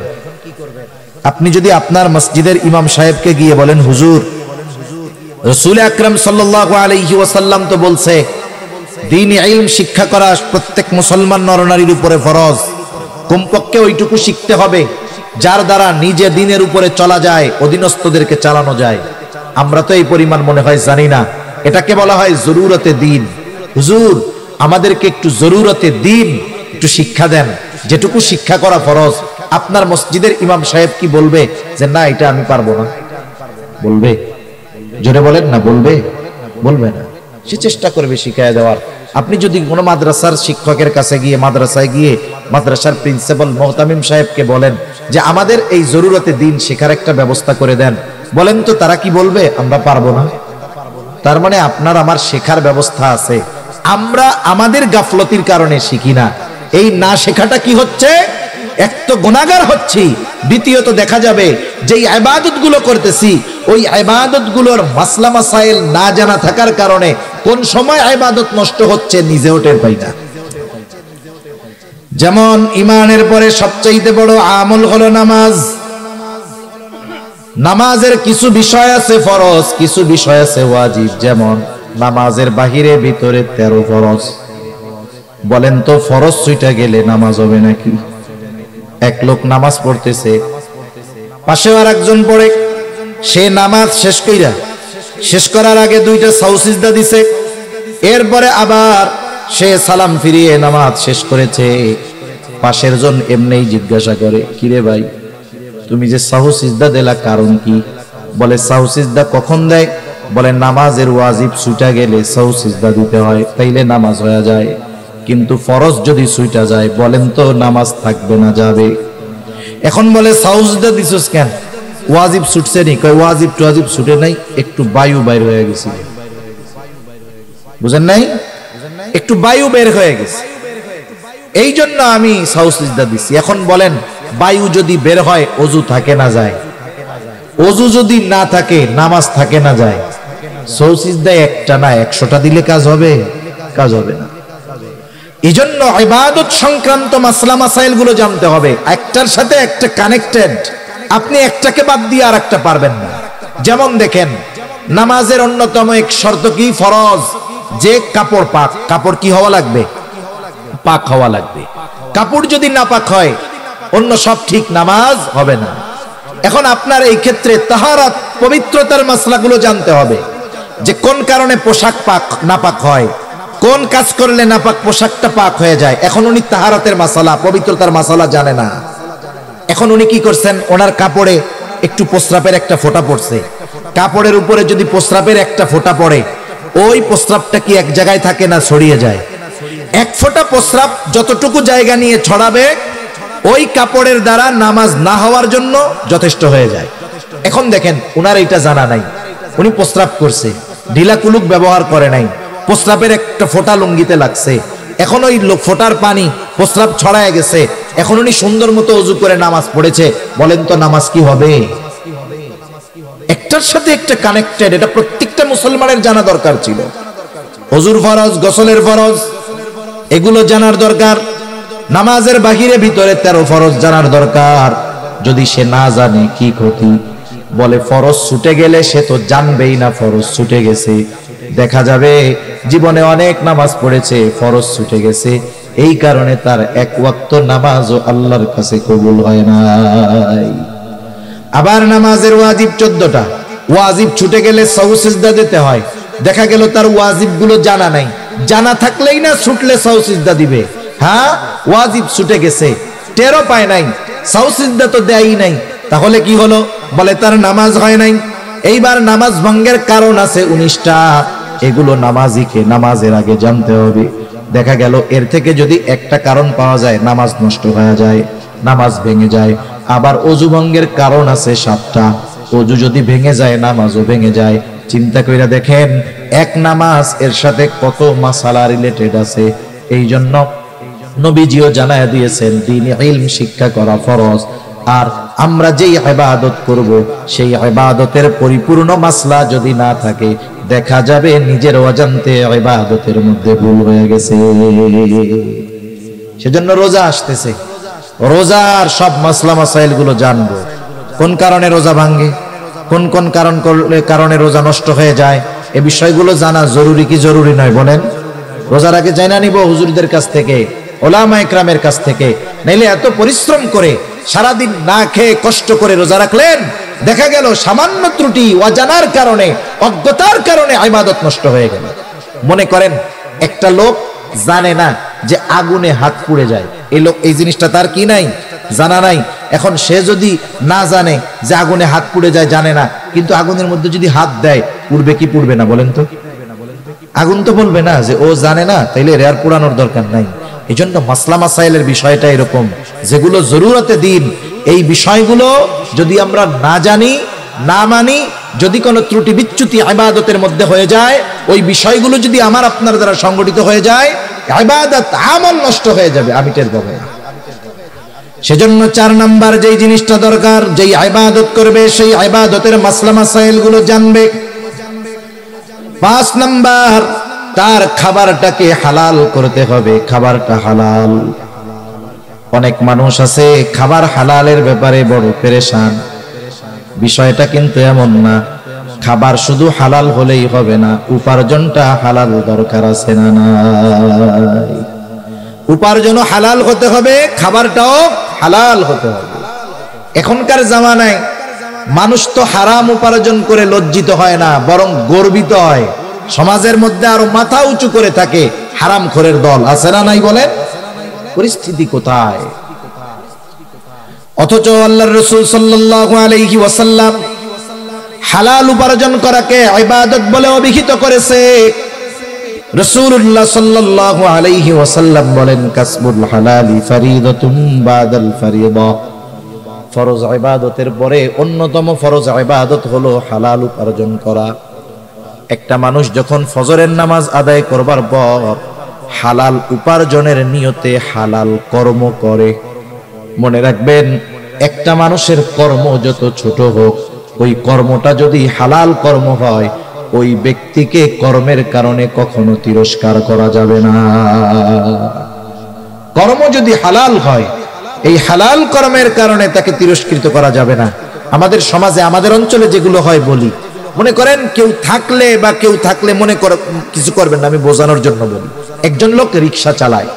আপনি যদি আপনার মসজিদের ইমাম সাহেবকে গিয়ে বলেন, হুজুর, রাসূল আকরাম সাল্লাল্লাহু আলাইহি ওয়াসাল্লাম তো বলছে দ্বীন ইলম শিক্ষা করা প্রত্যেক মুসলমান নরনারীর উপরে ফরজ, কমপক্ষে ওইটুকু শিখতে হবে যার দ্বারা নিজে দ্বীনের উপরে চলা যায়, অধীনস্থদেরকে চালানো যায়। আমরা তো এই পরিমাণ মনে হয় জানি না। এটাকে বলা হয় জরুরতে দ্বীন। হুজুর, আমাদেরকে একটু জরুরতে দ্বীন একটু শিক্ষা দেন, যেটুকু শিক্ষা করা ফরজ। আপনার মসজিদের ইমাম সাহেব কি বলবে যে না এটা আমি পারবো না? বলবে? জোরে বলেন না, বলবে? বলবে না। সে চেষ্টা করবে শিখায় দেওয়ার। আপনি যদি কোনো মাদ্রাসার শিক্ষকের কাছে গিয়ে, মাদ্রাসায় গিয়ে মাদ্রাসার প্রিন্সিপাল মুহতামিম সাহেবকে বলেন যে আমাদের এই জরুরতে দ্বীন শেখার একটা ব্যবস্থা করে দেন, বলেন তো তারা কি বলবে? আমরা পারবো না। তার মানে আপনার আমার শেখার ব্যবস্থা আছে, আমরা আমাদের গাফলতির কারণে শিখি না। এই না শেখাটা কি হচ্ছে? এক তো গুনাহগার হচ্ছি, দ্বিতীয়ত দেখা যাবে যে ইবাদত গুলো করতেছি ওই ইবাদত গুলোর মাসলা মাসাইল না জানা থাকার কারণে কোন সময় ইবাদত নষ্ট হচ্ছে নিজেও টের পাই না। যেমন ইমানের পরে সবচেয়ে বড় আমল হলো নামাজ। নামাজের কিছু বিষয় আছে ফরজ, কিছু বিষয় আছে ওয়াজিব। যেমন নামাজের বাহিরে ভিতরে 13 ফরজ। বলেন তো ফরজ ছুইটা গেলে নামাজ হবে নাকি? এক লোক নামাজ পড়তেছে, পাশে আর একজন পড়ে, সে নামাজ শেষ করার আগে 2টা সাউ সিজদা দিছে, এরপরে আবার সে সালাম ফিরিয়ে নামাজ শেষ করেছে। পাশের জন এমনিই জিজ্ঞাসা করে, কিরে ভাই, তুমি যে সাহু সিজদা দিলা কারণ কি? বলে সাহু সিজদা কখন দেয়? বলে নামাজের ওয়াজিব ছুটা গেলে সাহু সিজদা দিতে হয়, তাইলে নামাজ হয়ে যায়। কিন্তু ফরজ যদি ছুটা যায়, বলেন তো নামাজ থাকবে না যাবে? এখন বলে সাহু সিজদা দিছস কেন? ওয়াজিব ছুটছে নি? কয় ওয়াজিব টুয়াজিব ছুটে নাই, একটু বায়ু বাইর হয়ে গেছে। বুঝেন নাই? একটু বায়ু বের হয়ে গেছে, এই জন্য আমি সাহু সিজদা দিছি। এখন বলেন, বায়ু যদি বের হয় ওযু থাকে না যায়? ওযু যদি না থাকে নামাজ থাকে না যায়? সাহু সিজদা একটা না 100টা দিলে কাজ হবে? কাজ হবে না। এই জন্য ইবাদত সংক্রান্ত মাসলা মাসাইল গুলো জানতে হবে, একটার সাথে একটা কানেক্টেড। আপনি একটাকে বাদ দিয়ে আর একটা পারবেন না। যেমন দেখেন, নামাজের অন্যতম এক শর্ত কি? ফরজ যে কাপড় পাক। কাপড় কি হওয়া লাগবে? পাক হওয়া লাগবে। কাপড় যদি না পাক হয় অন্য সব ঠিক, নামাজ হবে না। এখন আপনার এই ক্ষেত্রে তাহারাত পবিত্রতার মাসলাগুলো জানতে হবে, যে কোন কারণে পোশাক পাক নাপাক হয়, কোন কাজ করলে নাপাক পোশাকটা পাক হয়ে যায়। এখন উনি তাহারাতের মাসালা, পবিত্রতার মাসালা জানে না। এখন উনি কি করছেন? ওনার কাপড়ে একটু প্রস্রাবের একটা ফোঁটা পড়ছে। কাপড়ের উপরে যদি প্রস্রাবের একটা ফোঁটা পড়ে, ওই প্রস্রাবটা কি এক জায়গায় থাকে না ছড়িয়ে যায়? এক ফোঁটা প্রস্রাব যতটুকু জায়গা নিয়ে ছড়াবে, ওই কাপড়ের দ্বারা নামাজ না হওয়ার জন্য যথেষ্ট হয়ে যায়। এখন দেখেন, উনার এটা জানা নাই, উনি প্রস্রাব করছে, ঢিলা কুলুক ব্যবহার করে নাই, প্রস্রাবের একটা ফোঁটা লুঙ্গিতে লাগছে। এখন ওই ফোঁটার পানি প্রস্রাব ছড়ায় গেছে। এখন উনি সুন্দর মতো ওযু করে নামাজ পড়েছে, বলেন তো নামাজ কি হবে? একটার সাথে একটা কানেক্টেড। এটা প্রত্যেকটা মুসলমানের জানা দরকার ছিল। ওযুর ফরজ, গোসলের ফরজ, এগুলো জানার দরকার। নামাজের বাহিরে ভিতরে 13 ফরজ জানার দরকার। যদি সে না জানে কি ক্ষতি? বলে ফরজ ছুটে গেলে সে তো জানবেই না ফরজ ছুটে গেছে। দেখা যাবে জীবনে অনেক নামাজ পড়েছে, ফরজ ছুটে গেছে, এই কারণে তার এক ওয়াক্ত নামাজও আল্লাহর কাছে কবুল হয় নাই। আবার নামাজের ওয়াজিব 14টা। ওয়াজিব ছুটে গেলে সাহু সিজদা দিতে হয়। দেখা গেল তার ওয়াজিব গুলো জানা নাই, জানা থাকলেই না ছুটলে সাহু সিজদা দিবে। হ্যাঁ, ওয়াজিব ছুটে গেছে, টেরও পায় নাই, সাহু সিজদা তো দেয়ই নাই, তাহলে কি হলো? বলে তার নামাজ হয় নাই। এইবার নামাজ ভঙ্গের কারণ আছে 19টা। এগুলো নামাজিকে নামাজের আগে জানতে হবে। দেখা গেল এর থেকে যদি একটা কারণ পাওয়া যায়, নামাজ নষ্ট হয়ে যায়, নামাজ ভেঙে যায়। আবার ওযু ভঙ্গের কারণ আছে 7টা। ওযু যদি ভেঙে যায়, নামাজও ভেঙে যায়। চিন্তা কইরা দেখেন, এক নামাজ এর সাথে কত মাসালা রিলেটেড আছে। এই জন্য নবীজিও জানায়া দিয়েছেন, দ্বীনি ইলম শিক্ষা করা ফরজ। আর আমরা যেই ইবাদত করব, সেই ইবাদতের পরিপূর্ণ মাসলা যদি না থাকে, দেখা যাবে নিজের অজান্তে ইবাদতের মধ্যে ভুল হয়ে গেছে। সেজন্য রোজা আসতেছে, রোজার সব মাসলা মাসাইল গুলো জানবো। কোন কারণে রোজা ভাঙে, কোন কোন কারণে রোজা নষ্ট হয়ে যায়, এই বিষয়গুলো জানা জরুরি কি জরুরি নয়? বলেন। রোজার আগে জানা নিব হুজুরদের কাছ থেকে, ওলামা ইকরামের কাছ থেকে। নাইলে এত পরিশ্রম করে সারাদিন না খেয়ে কষ্ট করে রোজা রাখলেন, দেখা গেল সামান্য ত্রুটি, অজানার কারণে, অজ্ঞতার কারণে ইবাদত নষ্ট হয়ে গেল। মনে করেন একটা লোক জানে না যে আগুনে হাত পুড়ে যায়, এই লোক এই জিনিসটা তার কি নাই, জানা নাই। এখন সে যদি না জানে যে আগুনে হাত পুড়ে যায়, জানে না, কিন্তু আগুনের মধ্যে যদি হাত দেয়, পুড়বে কি পুড়বে না? বলেন তো। আগুন তো বলবে না যে ও জানে না, তাইলে এর আর পুরানোর দরকার নাই। এই জন্য মাসলা মাসাইলের বিষয়টা এরকম, যেগুলো জরুরতে দিন, এই বিষয়গুলো যদি আমরা না জানি, না মানি, যদি কোনো ত্রুটি বিচ্যুতি ইবাদতের মধ্যে হয়ে যায়, ওই বিষয়গুলো যদি আমার আপনার দ্বারা সংগঠিত হয়ে যায়, ইবাদত আমল নষ্ট হয়ে যাবে, আমি টের পাবো না। সেজন্য 4 নাম্বার যেই জিনিসটা দরকার, যেই ইবাদত করবে সেই ইবাদতের মাসলা মাসাইল গুলো জানবে। 5 নাম্বার, তার খাবারটাকে হালাল করতে হবে, খাবারটা হালাল। অনেক মানুষ আছে খাবার হালালের ব্যাপারে বড় পেরেশান। বিষয়টা কিন্তু এমন না, খাবার শুধু হালাল হলেই হবে না, উপার্জনটা হালাল দরকার আছে না নাই? উপার্জনও হালাল হতে হবে, খাবারটাও হালাল হতে হবে। এখনকার জামানায় মানুষ তো হারাম উপার্জন করে লজ্জিত হয় না, বরং গর্বিত হয়। সমাজের মধ্যে আরো মাথা উঁচু করে থাকে, হারামখোরের দল আছে না নাই বলেন? পরিস্থিতি কোথায়? অথচ আল্লাহর রাসূল সাল্লাল্লাহু আলাইহি ওয়াসাল্লাম হালাল উপার্জন করাকে ইবাদত বলে অভিহিত করেছে। রাসূলুল্লাহ সাল্লাল্লাহু আলাইহি ওয়াসাল্লাম বলেন, কাসবুল হালালি ফরিদাতুম বাদাল ফরিদা। ফরজ ইবাদতের পরে অন্যতম ফরজ ইবাদত হলো হালাল উপার্জন করা। একটা মানুষ যখন ফজরের নামাজ আদায় করবার পর হালাল উপার্জনের নিয়তে হালাল কর্ম করে, মনে রাখবেন একটা মানুষের কর্ম যত ছোট হোক, ওই কর্মটা যদি হালাল কর্ম হয়, ওই ব্যক্তিকে কর্মের কারণে কখনো তিরস্কার করা যাবে না। কর্ম যদি হালাল হয়, এই হালাল কর্মের কারণে তাকে তিরস্কৃত করা যাবে না। আমাদের সমাজে, আমাদের অঞ্চলে যেগুলো হয় বলি, মনে করেন কেউ থাকলে মনে করে কিছু করবেন না, আমি বোঝানোর জন্য বলি। একজন লোক রিক্সা চালায়,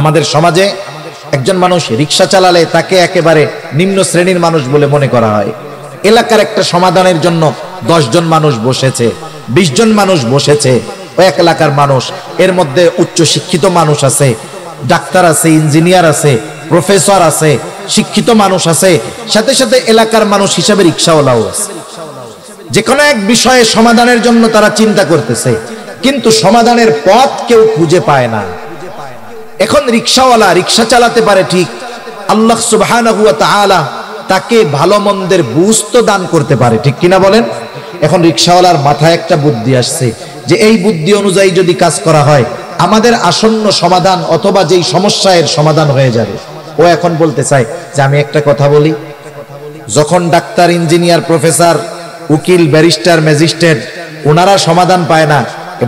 আমাদের সমাজে একজন মানুষ রিক্সা চালালে তাকে একেবারে নিম্ন শ্রেণীর মানুষ বলে মনে করা হয়। এলাকার একটা সমাধানের জন্য 10 জন মানুষ বসেছে, 20 জন মানুষ বসেছে, ওই এক এলাকার মানুষ, এর মধ্যে উচ্চ শিক্ষিত মানুষ আছে, ডাক্তার আছে, ইঞ্জিনিয়ার আছে, প্রফেসর আছে, শিক্ষিত মানুষ আছে, সাথে সাথে এলাকার মানুষ হিসাবে রিক্সাওয়ালাও আছে। যে কোনো এক বিষয়ে সমাধানের জন্য তারা চিন্তা করতেছে, কিন্তু সমাধানের পথ কেউ খুঁজে পায় না। এখন রিক্সাওয়ালা রিক্সা চালাতে পারে ঠিক, আল্লাহ সুবহানাহু ওয়া তাআলা তাকে ভালো মন্দের বুঝ তো দান করতে পারে, ঠিক কিনা বলেন? এখন রিক্সাওয়ালার মাথায় একটা বুদ্ধি আসছে যে এই বুদ্ধি অনুযায়ী যদি কাজ করা হয় আমাদের আসন্ন সমাধান অথবা যেই সমস্যার সমাধান হয়ে যাবে। ও এখন বলতে চায় যে আমি একটা কথা বলি, যখন ডাক্তার, ইঞ্জিনিয়ার, প্রফেসর, উকিল, ব্যারিস্টার, ম্যাজিস্ট্রেট ওনারা সমাধান পায় না,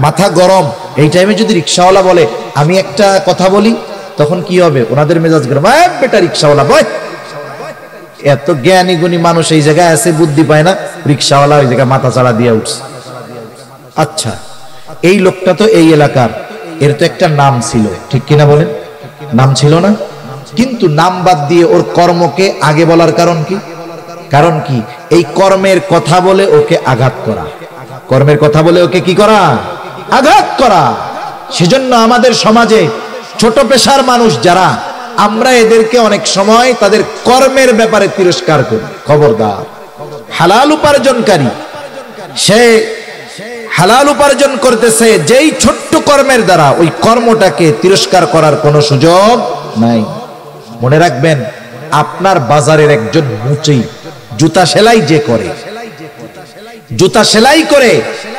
মাথা গরম, এই টাইমে যদি রিক্সাওয়ালা বলে আমি একটা কথা বলি, তখন কি হবে? ওনাদের মেজাজ গরম, বেটা রিক্সাওয়ালা বয়। এত জ্ঞানী গুণী মানুষ এই জায়গায় আছে, বুদ্ধি পায় না, রিক্সাওয়ালা ওই জায়গায় মাথা চাড়া দিয়ে উঠছে। আচ্ছা, এই লোকটা তো এই এলাকার, এর তো একটা নাম ছিল, ঠিক কিনা বলেন? নাম ছিল না? কিন্তু নাম বাদ দিয়ে ওর কর্মকে আগে বলার কারণ কি? কারণ কি? এই কর্মের কথা বলে ওকে আঘাত করা, কর্মের কথা বলে ওকে কি করা? আঘাত করা। সেজন্য আমাদের সমাজে ছোট পেশার মানুষ যারা, আমরা এদেরকে অনেক সময় তাদের কর্মের ব্যাপারে তিরস্কার করি। খবরদার, হালাল উপার্জনকারী, সে হালাল উপার্জন করতেছে, যেই ছোট্ট কর্মের দ্বারা ওই কর্মটাকে তিরস্কার করার কোনো সুযোগ নাই। মনে রাখবেন, আপনার বাজারের একজন মুচি জুতা সেলাই যে করে, জুতা সেলাই করে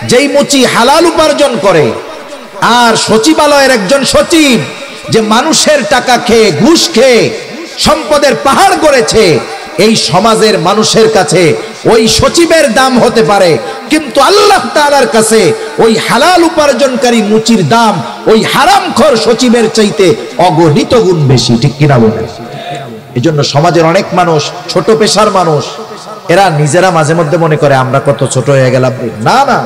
যেই মুচি হালাল উপার্জন করে, আর সচিবালয়ের একজন সচিব যে মানুষের টাকা খেয়ে, ঘুষ খেয়ে সম্পদের পাহাড় গড়েছে, এই সমাজের মানুষের কাছে ওই সচিবের দাম হতে পারে, কিন্তু আল্লাহ তাআলার কাছে ওই হালাল উপার্জনকারী মুচির দাম ওই হারামখোর সচিবের চাইতে অগণিত গুণ বেশি, ঠিক কিনা বলেন? এজন্য সমাজের অনেক মানুষ, ছোট পেশার মানুষ, এরা নিজেরা মাঝে মধ্যে মনে করে আমরা কত ছোট হয়ে গেলাম। না না,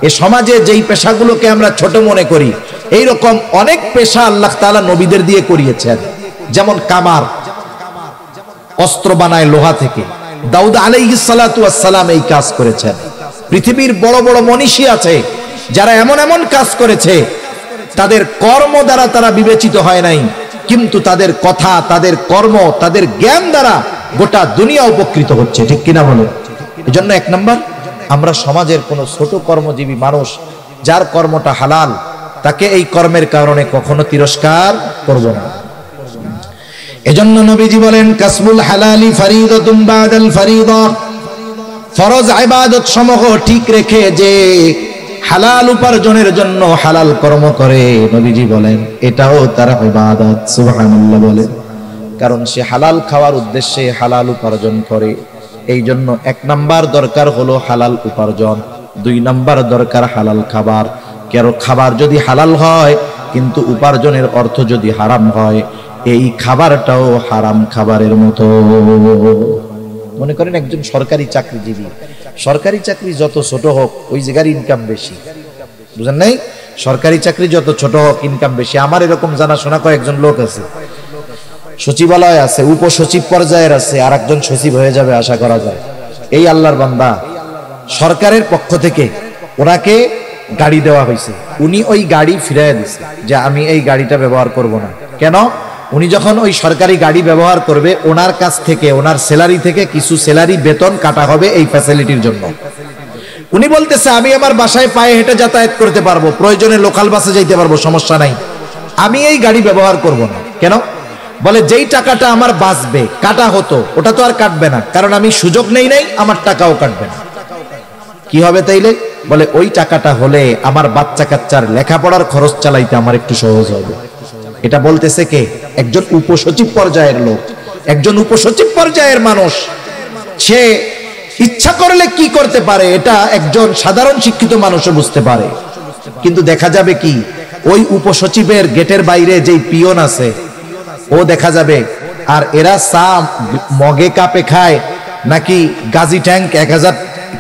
এ সমাজে যেই পেশাগুলোকে আমরা ছোট মনে করি, এইরকম অনেক পেশা আল্লাহ তাআলা নবীদের দিয়ে করিয়েছেন। যেমন কামার, অস্ত্র বানায় লোহা থেকে, দাউদ আলাইহিস সালাতু ওয়াস সালাম এই কাজ করেছেন। পৃথিবীর বড় বড় মনীষী আছে যারা এমন এমন কাজ করেছে, তাদের কর্ম দ্বারা তারা বিবেচিত হয় নাই, কিন্তু তাদের কথা, তাদের কর্ম, তাদের জ্ঞান দ্বারা গোটা দুনিয়া উপকৃত হচ্ছে, ঠিক কিনা বলে? এজন্য এক নাম্বার, আমরা সমাজের কোন ছোট কর্মজীবী মানুষ যার কর্মটা হালাল, তাকে এই কর্মের কারণে কখনো তিরস্কার করব না। এজন্য নবীজি বলেন, কাসবুল হালালি ফরিদাতুম বাদাল ফরিদা। ফরজ ইবাদত সমূহ ঠিক রেখে যে হালাল উপার্জনের জন্য হালাল কর্ম করে, নবীজি বলেন এটাও তার ইবাদত। সুবহানাল্লাহ বলেন, কারণ সে হালাল খাওয়ার উদ্দেশ্যে হালাল উপার্জন করে। এই জন্য 1 নাম্বার দরকার হলো হালাল উপার্জন, 2 নাম্বার দরকার হালাল খাবার। কারণ খাবার যদি হালাল হয় কিন্তু উপার্জনের অর্থ যদি হারাম হয়, এই খাবারটাও হারাম খাবারের মতো। মনে করেন একজন সরকারি চাকরিজীবী, সরকারি চাকরি যত ছোট হোক ওই জায়গার ইনকাম বেশি, বুঝেন নাই? সরকারি চাকরি যত ছোট হোক ইনকাম বেশি। আমার এরকম জানাশোনা কয়েকজন লোক আছে, সচিবালয় আছে, উপসচিব পর্যায়ের আছে, আর একজন সচিব হয়ে যাবে আশা করা যায়। এই আল্লাহর বান্দা, সরকারের পক্ষ থেকে ওনাকে গাড়ি দেওয়া হয়েছে, উনি ওই গাড়ি ফিরাইয়া দিছে যে আমি এই গাড়িটা ব্যবহার করব না। কেন? উনি যখন ওই সরকারি গাড়ি ব্যবহার করবে ওনার কাছ থেকে, ওনার স্যালারি থেকে কিছু স্যালারি বেতন কাটা হবে এই ফ্যাসিলিটির জন্য। উনি বলতেছে আমি আমার বাসায় পায়ে হেঁটে যাতায়াত করতে পারবো, প্রয়োজনে লোকাল বাসে যাইতে পারবো, সমস্যা নাই, আমি এই গাড়ি ব্যবহার করব না। কেন? বলে যেই টাকাটা আমার বাঁচবে, কাটা হতো, ওটা তো আর কাটবে না, কারণ আমি সুযোগ নেই নাই, আমার টাকাও কাটবে না। কি হবে তাইলে? বলে ওই টাকাটা হলে আমার বাচ্চা কাচ্চার লেখাপড়ার খরচ চালাইতে আমার একটু সহজ হবে। এটা বলতেছে কে? একজন উপসচিব পর্যায়ের লোক, একজন উপসচিব পর্যায়ের মানুষ। সে ইচ্ছা করলে কি করতে পারে এটা একজন সাধারণ শিক্ষিত মানুষও বুঝতে পারে। কিন্তু দেখা যাবে কি, ওই উপসচিবের গেটের বাইরে যেই পিয়ন আছে ও দেখা যাবে, আর এরা চা মগে কাপে খায় নাকি গাজি ট্যাঙ্ক 1000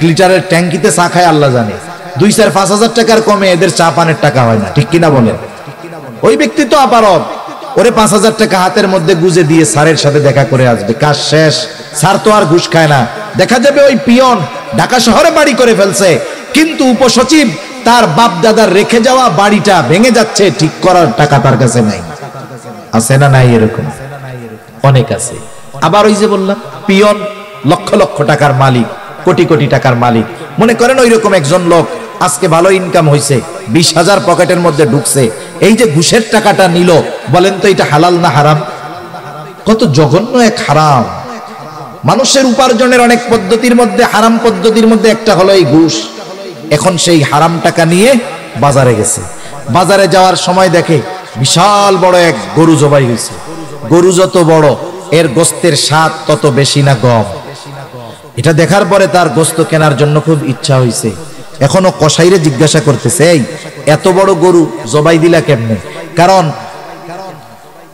লিটারের ট্যাঙ্কিতে চা খায় আল্লাহ জানে। 2-4-5,000 টাকার কমে এদের চা পানের টাকা হয় না, ঠিক কিনা বলেন? ওই ব্যক্তি তো আপারব, ওরে 5,000 টাকা হাতের মধ্যে গুজে দিয়ে স্যারের সাথে দেখা করে আসবে, কাজ শেষ। স্যার তো আর ঘুষ খায় না। দেখা যাবে ওই পিয়ন ঢাকা শহরে বাড়ি করে ফেলছে, কিন্তু উপসচিব তার বাপ দাদার রেখে যাওয়া বাড়িটা ভেঙে যাচ্ছে, ঠিক করার টাকা তার কাছে নাই। আছে না নাই? এরকম অনেক আছে। আবার ওই যে বললাম পিয়ন লক্ষ লক্ষ টাকার মালিক, কোটি কোটি টাকার মালিক। মনে করেন ওই রকম একজন লোক আজকে ভালো ইনকাম হয়েছে, 20,000 পকেটের মধ্যে ঢুকছে, এই যে ঘুষের টাকাটা নিল, বলেন তো এটা হালাল না হারাম? কত জঘন্য এক হারাম। মানুষের উপার্জনের অনেক পদ্ধতির মধ্যে হারাম পদ্ধতির মধ্যে একটা হলো এই ঘুষ। এখন সেই হারাম টাকা নিয়ে বাজারে গেছে, বাজারে যাওয়ার সময় দেখে বিশাল বড় এক গরু জবাই হয়েছে। গরু যত বড় এর গোস্তের স্বাদ তত বেশি না কম। এটা দেখার পরে তার গোস্ত কেনার জন্য খুব ইচ্ছা হয়েছে। এখনো কসাইরে জিজ্ঞাসা করতেছে, এই এত বড় গরু জবাই দিলা কেমনে? কারণ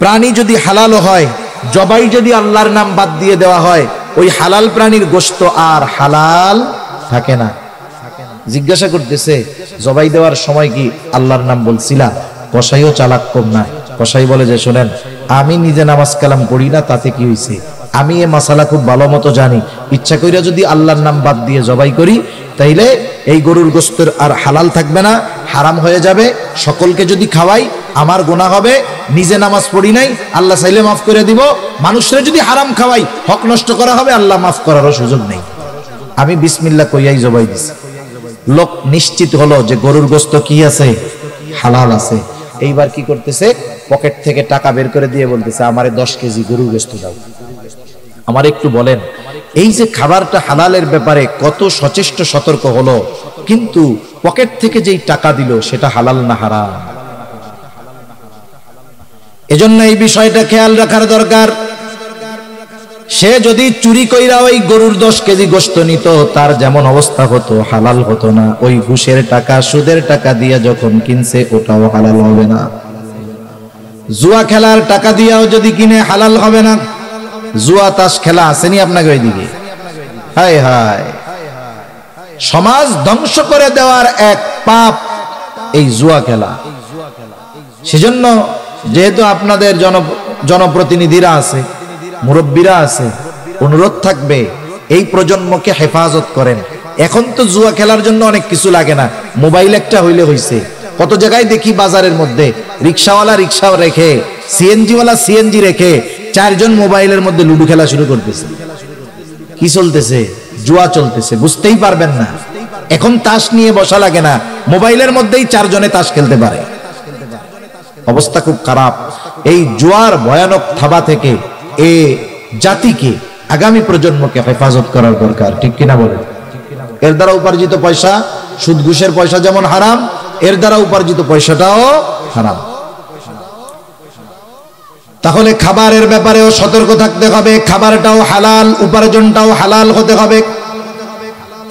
প্রাণী যদি হালাল হয়, জবাই যদি আল্লাহর নাম বাদ দিয়ে দেওয়া হয়, ওই হালাল প্রাণীর গোস্ত আর হালাল থাকে না। জিজ্ঞাসা করতেছে জবাই দেওয়ার সময় কি আল্লাহর নাম বলছিলা? কসাইও চালাক কম না। কসাই বলে যে শোনেন, আমি নিজে নামাজ কালাম পড়ি না, তাতে কি হয়েছে? আমি এ মাসালা খুব ভালো মতো জানি। ইচ্ছা কইরা যদি আল্লাহর নাম বাদ দিয়ে জবাই করি, তাইলে এই গরুর গোস্তের আর হালাল থাকবে না, হারাম হয়ে যাবে। সকলকে যদি খাওয়াই আমার গুনাহ হবে। নিজে নামাজ পড়ি নাই, আল্লাহ চাইলে মাফ করে দিব। মানুষরা যদি হারাম খাওয়াই হক নষ্ট করা হবে, আল্লাহ মাফ করারও সুযোগ নেই। আমি বিসমিল্লাহ কইয়াই জবাই দিছি। লোক নিশ্চিত হলো যে গরুর গোস্ত কি আছে? হালাল আছে। এইবার কি করতেছে? পকেট থেকে টাকা বের করে দিয়ে বলতেছে আমারে 10 কেজি গরুর গোস্ত দাও। আমার একটু বলেন, এই যে খাবারটা হালালের ব্যাপারে কত সচেষ্ট সতর্ক হলো, কিন্তু পকেট থেকে যেই টাকা দিল সেটা হালাল না হারাম? এজন্য এই বিষয়টা খেয়াল রাখার দরকার। সে যদি চুরি কইরা ওই গরুর 10 কেজি গোশত নিত, তার যেমন অবস্থা হতো, হালাল হতো না। ওই ঘুষের টাকা, সুদের টাকা দিয়ে যখন কিনছে, ওটাও হালাল হবে না। জুয়া খেলার টাকা দিয়েও যদি কিনে, হালাল হবে না। জুয়া তাস খেলা আসেনি আপনাকে ওইদিকে? হায় হায়, সমাজ ধ্বংস করে দেওয়ার এক পাপ এই জুয়া খেলা। সেজন্য যেহেতু আপনাদের জনপ্রতিনিধিরা আছে, মুরব্বীরা আছে, অনুরোধ থাকবে এই প্রজন্মকে হেফাজত করেন। এখন তো জুয়া খেলার জন্য অনেক কিছু লাগে না, মোবাইল একটা হইলে হইছে। কত জায়গায় দেখি বাজারের মধ্যে রিক্সাওয়ালা রিক্সা রেখে, সিএনজিওয়ালা সিএনজি রেখে 4 জন মোবাইলের মধ্যে লুডু খেলা শুরু করতেছে। কি চলতেছে? জুয়া চলতেছে, বুঝতেই পারবেন না। এখন তাস নিয়ে বসা লাগে না, মোবাইলের মধ্যেই 4 জনে তাস খেলতে পারে। অবস্থা খুব খারাপ। এই জুয়ার ভয়ানক থাবা থেকে এ জাতিকে, আগামী প্রজন্মকে হেফাজত করার দরকার, ঠিক কিনা বলেন? এর দ্বারা উপার্জিত পয়সা, সুদ ঘুষের পয়সা যেমন হারাম, এর দ্বারা উপার্জিত পয়সাটাও হারাম। তাহলে খাবারের ব্যাপারেও সতর্ক থাকতে হবে। খাবারটাও হালাল, উপার্জনটাও হালাল হতে হবে।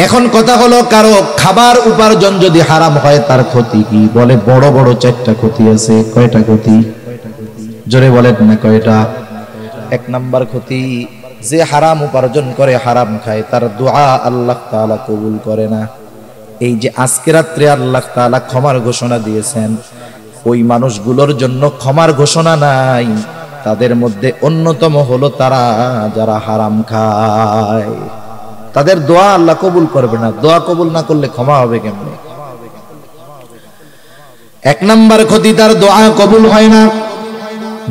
এখন কথা হলো, কারো খাবার উপার্জন যদি হারাম হয় তার ক্ষতি কি? বলে বড় বড় 4টা ক্ষতি আছে। কয়টা ক্ষতি? জোরে বলেন না কয়টা? 1 নাম্বার ক্ষতি, যে হারাম উপার্জন করে, হারাম খায়, তার দোয়া আল্লাহ তাআলা কবুল করে না। এই যে আজকে রাত্রে আল্লাহ তাআলা ক্ষমার ঘোষণা দিয়েছেন, ওই মানুষগুলোর জন্য ক্ষমার ঘোষণা নাই। তাদের মধ্যে অন্যতম হলো তারা যারা হারাম খায়। তাদের দোয়া আল্লাহ কবুল করবে না। দোয়া কবুল না করলে ক্ষমা হবে কেমনে? এক নাম্বার ক্ষতি, তার দোয়া কবুল হয় না।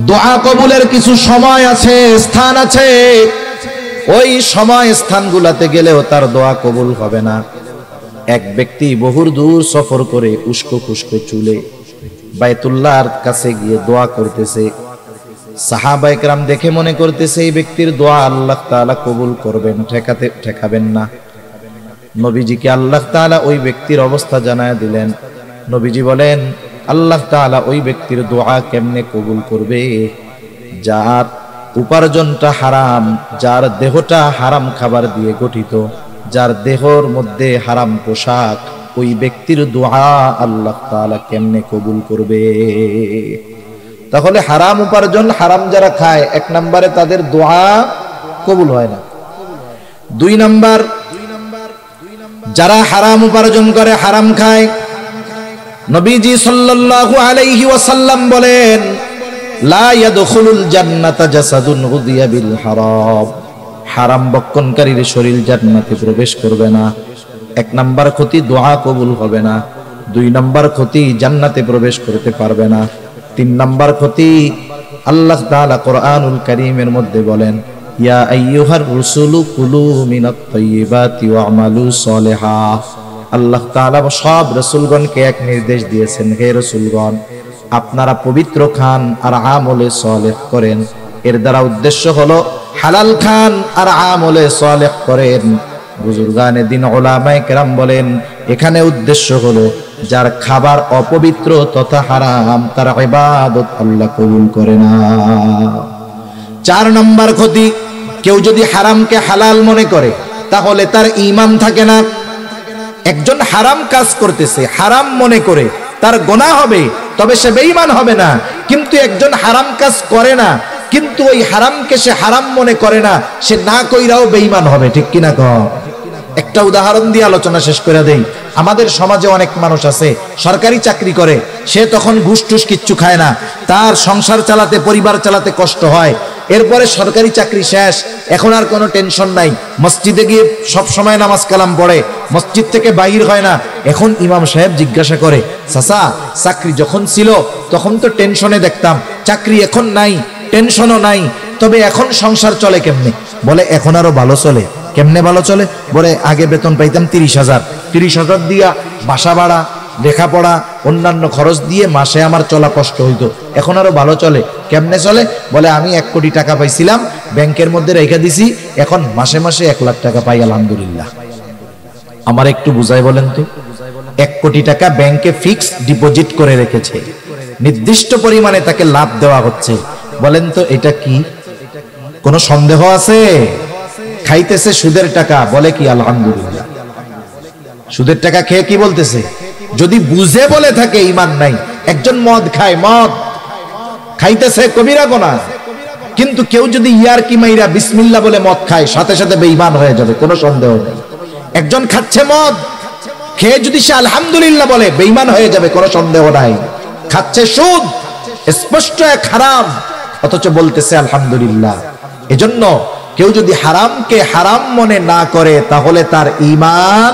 দোয়া কবুলের কিছু সময় আছে, স্থান আছে, ওই সময় স্থানগুলোতে গেলেও তার দোয়া কবুল হবে না। এক ব্যক্তি বহু দূর সফর করে উস্কো খুস্কো চুলে বাইতুল্লাহর কাছে গিয়ে দোয়া করতেছে। সাহাবায়ে কেরাম দেখে মনে করতেছে এই ব্যক্তির দোয়া আল্লাহ তাআলা কবুল করবেন, ঠেকাবেন না। নবীজিকে আল্লাহ তাআলা ওই ব্যক্তির অবস্থা জানায় দিলেন। নবীজি বলেন, আল্লাহ তাআলা ওই ব্যক্তির দোয়া কেমনে কবুল করবে? যার উপার্জনটা হারাম, যার দেহটা হারাম খাবার দিয়ে গঠিত, যার দেহর মধ্যে হারাম পোশাক, ওই ব্যক্তির দোয়া আল্লাহ তাআলা কেমনে কবুল করবে? তাহলে হারাম উপার্জন, হারাম যারা খায়, এক নম্বরে তাদের দোয়া কবুল হয় না। দুই নাম্বার, যারা হারাম উপার্জন করে, হারাম খায়, নবীজি সাল্লাল্লাহু আলাইহি ওয়াসাল্লাম বলেন, লা ইয়াদখুলুল জান্নাতা জাসাদুন গুদিয়া বিল হারাম। হারাম বক্ষণকারীর শরীর জান্নাতে প্রবেশ করবে না। এক নাম্বার ক্ষতি, দোয়া কবুল হবে না। দুই নাম্বার ক্ষতি, জান্নাতে প্রবেশ করতে পারবে না। তিন নাম্বার ক্ষতি, আল্লাহ তাআলা কোরআনুল কারীমের মধ্যে বলেন, ইয়া আইয়ুহার রাসূলু কুলু মিনাত তাইয়্যিবাতি ওয়া'মালু সলিহা। আল্লাহ তাআলা সব রাসূলগণকে এক নির্দেশ দিয়েছেন, হে রাসূলগণ, আপনারা পবিত্র খান আর আমলে সালেহ করেন। এর দ্বারা উদ্দেশ্য হলো হালাল খান আর আমলে সালেহ করেন। বুজুর্গানে দিন উলামায়ে কেরাম বলেন, এখানে উদ্দেশ্য হলো যার খাবার অপবিত্র তথা হারাম, তার ইবাদত আল্লাহ কবুল করে না। চার নম্বর ক্ষতি, কেউ যদি হারামকে হালাল মনে করে তাহলে তার ঈমান থাকে না। একজন হারাম কাজ করতেছে, হারাম মনে করে, তার গুনাহ হবে, তবে সে বেঈমান হবে না। কিন্তু একজন হারাম কাজ করে না, কিন্তু ওই হারামকে সে হারাম মনে করে না, সে না কইরাও বেঈমান হবে। ঠিক কিনা কও? একটা উদাহরণ দিয়ে আলোচনা শেষ করে দেই। আমাদের সমাজে অনেক মানুষ আছে সরকারি চাকরি করে, সে তখন ঘুষ টুস কিচ্ছু খায় না, তার সংসার চালাতে, পরিবার চালাতে কষ্ট হয়। এরপরে সরকারি চাকরি শেষ, এখন আর কোনো টেনশন নাই, মসজিদে গিয়ে সব সময় নামাজ কালাম পড়ে, মসজিদ থেকে বাইর হয় না। এখন ইমাম সাহেব জিজ্ঞাসা করে, চাচা, চাকরি যখন ছিল তখন তো টেনশনে দেখতাম, চাকরি এখন নাই, টেনশনও নাই, তবে এখন সংসার চলে কেমনে? বলে এখন আরো ভালো চলে। কেমনে ভালো চলে? বলে আগে বেতন পাইতাম 30,000, 30,000 দিয়া বাসা ভাড়া, লেখাপড়া, অন্যান্য খরচ দিয়ে মাসে আমার চলা কষ্ট হইতো, এখন আরো ভালো চলে। কেমনে চলে? বলে আমি 1 কোটি টাকা পাইছিলাম, ব্যাংকের মধ্যে রেখে দিছি, এখন মাসে মাসে 1 লাখ টাকা পাই, আলহামদুলিল্লাহ। আমার একটু বুঝাই বলেন তো, 1 কোটি টাকা ব্যাংকে ফিক্স ডিপোজিট করে রেখেছে, নির্দিষ্ট পরিমাণে তাকে লাভ দেওয়া হচ্ছে। বলেন তো এটা কি? কোনো সন্দেহ আছে? খাইতেছে সুদের টাকা, বলে কি আলহামদুলিল্লাহ। সুদের টাকা খেয়ে কি বলতেছে? যদি বুঝে বলে থাকে ঈমান নাই। একজন মদ খায়, মদ খাইতেছে, কবিরা গুনাহ, কিন্তু কেউ যদি ইয়ারকি মাইরা বিসমিল্লাহ বলে মদ খায়, সাথে সাথে বেঈমান হয়ে যাবে, কোনো সন্দেহ নেই। একজন খাচ্ছে মদ, খেয়ে যদি সে আলহামদুলিল্লাহ বলে, বেঈমান হয়ে যাবে, কোনো সন্দেহ নাই। খাচ্ছে সুদ, স্পষ্ট এক হারাম, অথচ বলতেছে আলহামদুলিল্লাহ। এজন্য কেউ যদি হারামকে হারাম মনে না করে তাহলে তার ঈমান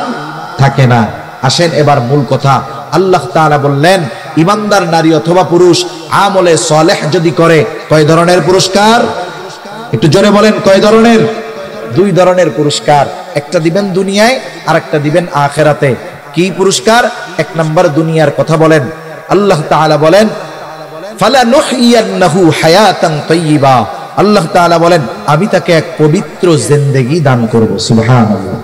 থাকে না। আসেন এবার মূল কথা। আল্লাহ তাআলা বললেন, ঈমানদার নারী অথবা পুরুষ আমলে সালেহ যদি করে, কয় ধরনের পুরস্কার? একটু জোরে বলেন, কয় ধরনের? 2 ধরনের পুরস্কার। একটা দিবেন দুনিয়ায়, আর একটা দিবেন আখিরাতে। কি পুরস্কার? 1 নম্বর দুনিয়ার কথা বলেন। আল্লাহ তাআলা বলেন, ফালানুহইয়ান্নাহু হায়াতান তাইয়্যিবা। আল্লাহ তাআলা বলেন, আমি তাকে এক পবিত্র জিন্দেগি দান করব। সুবহানাল্লাহ।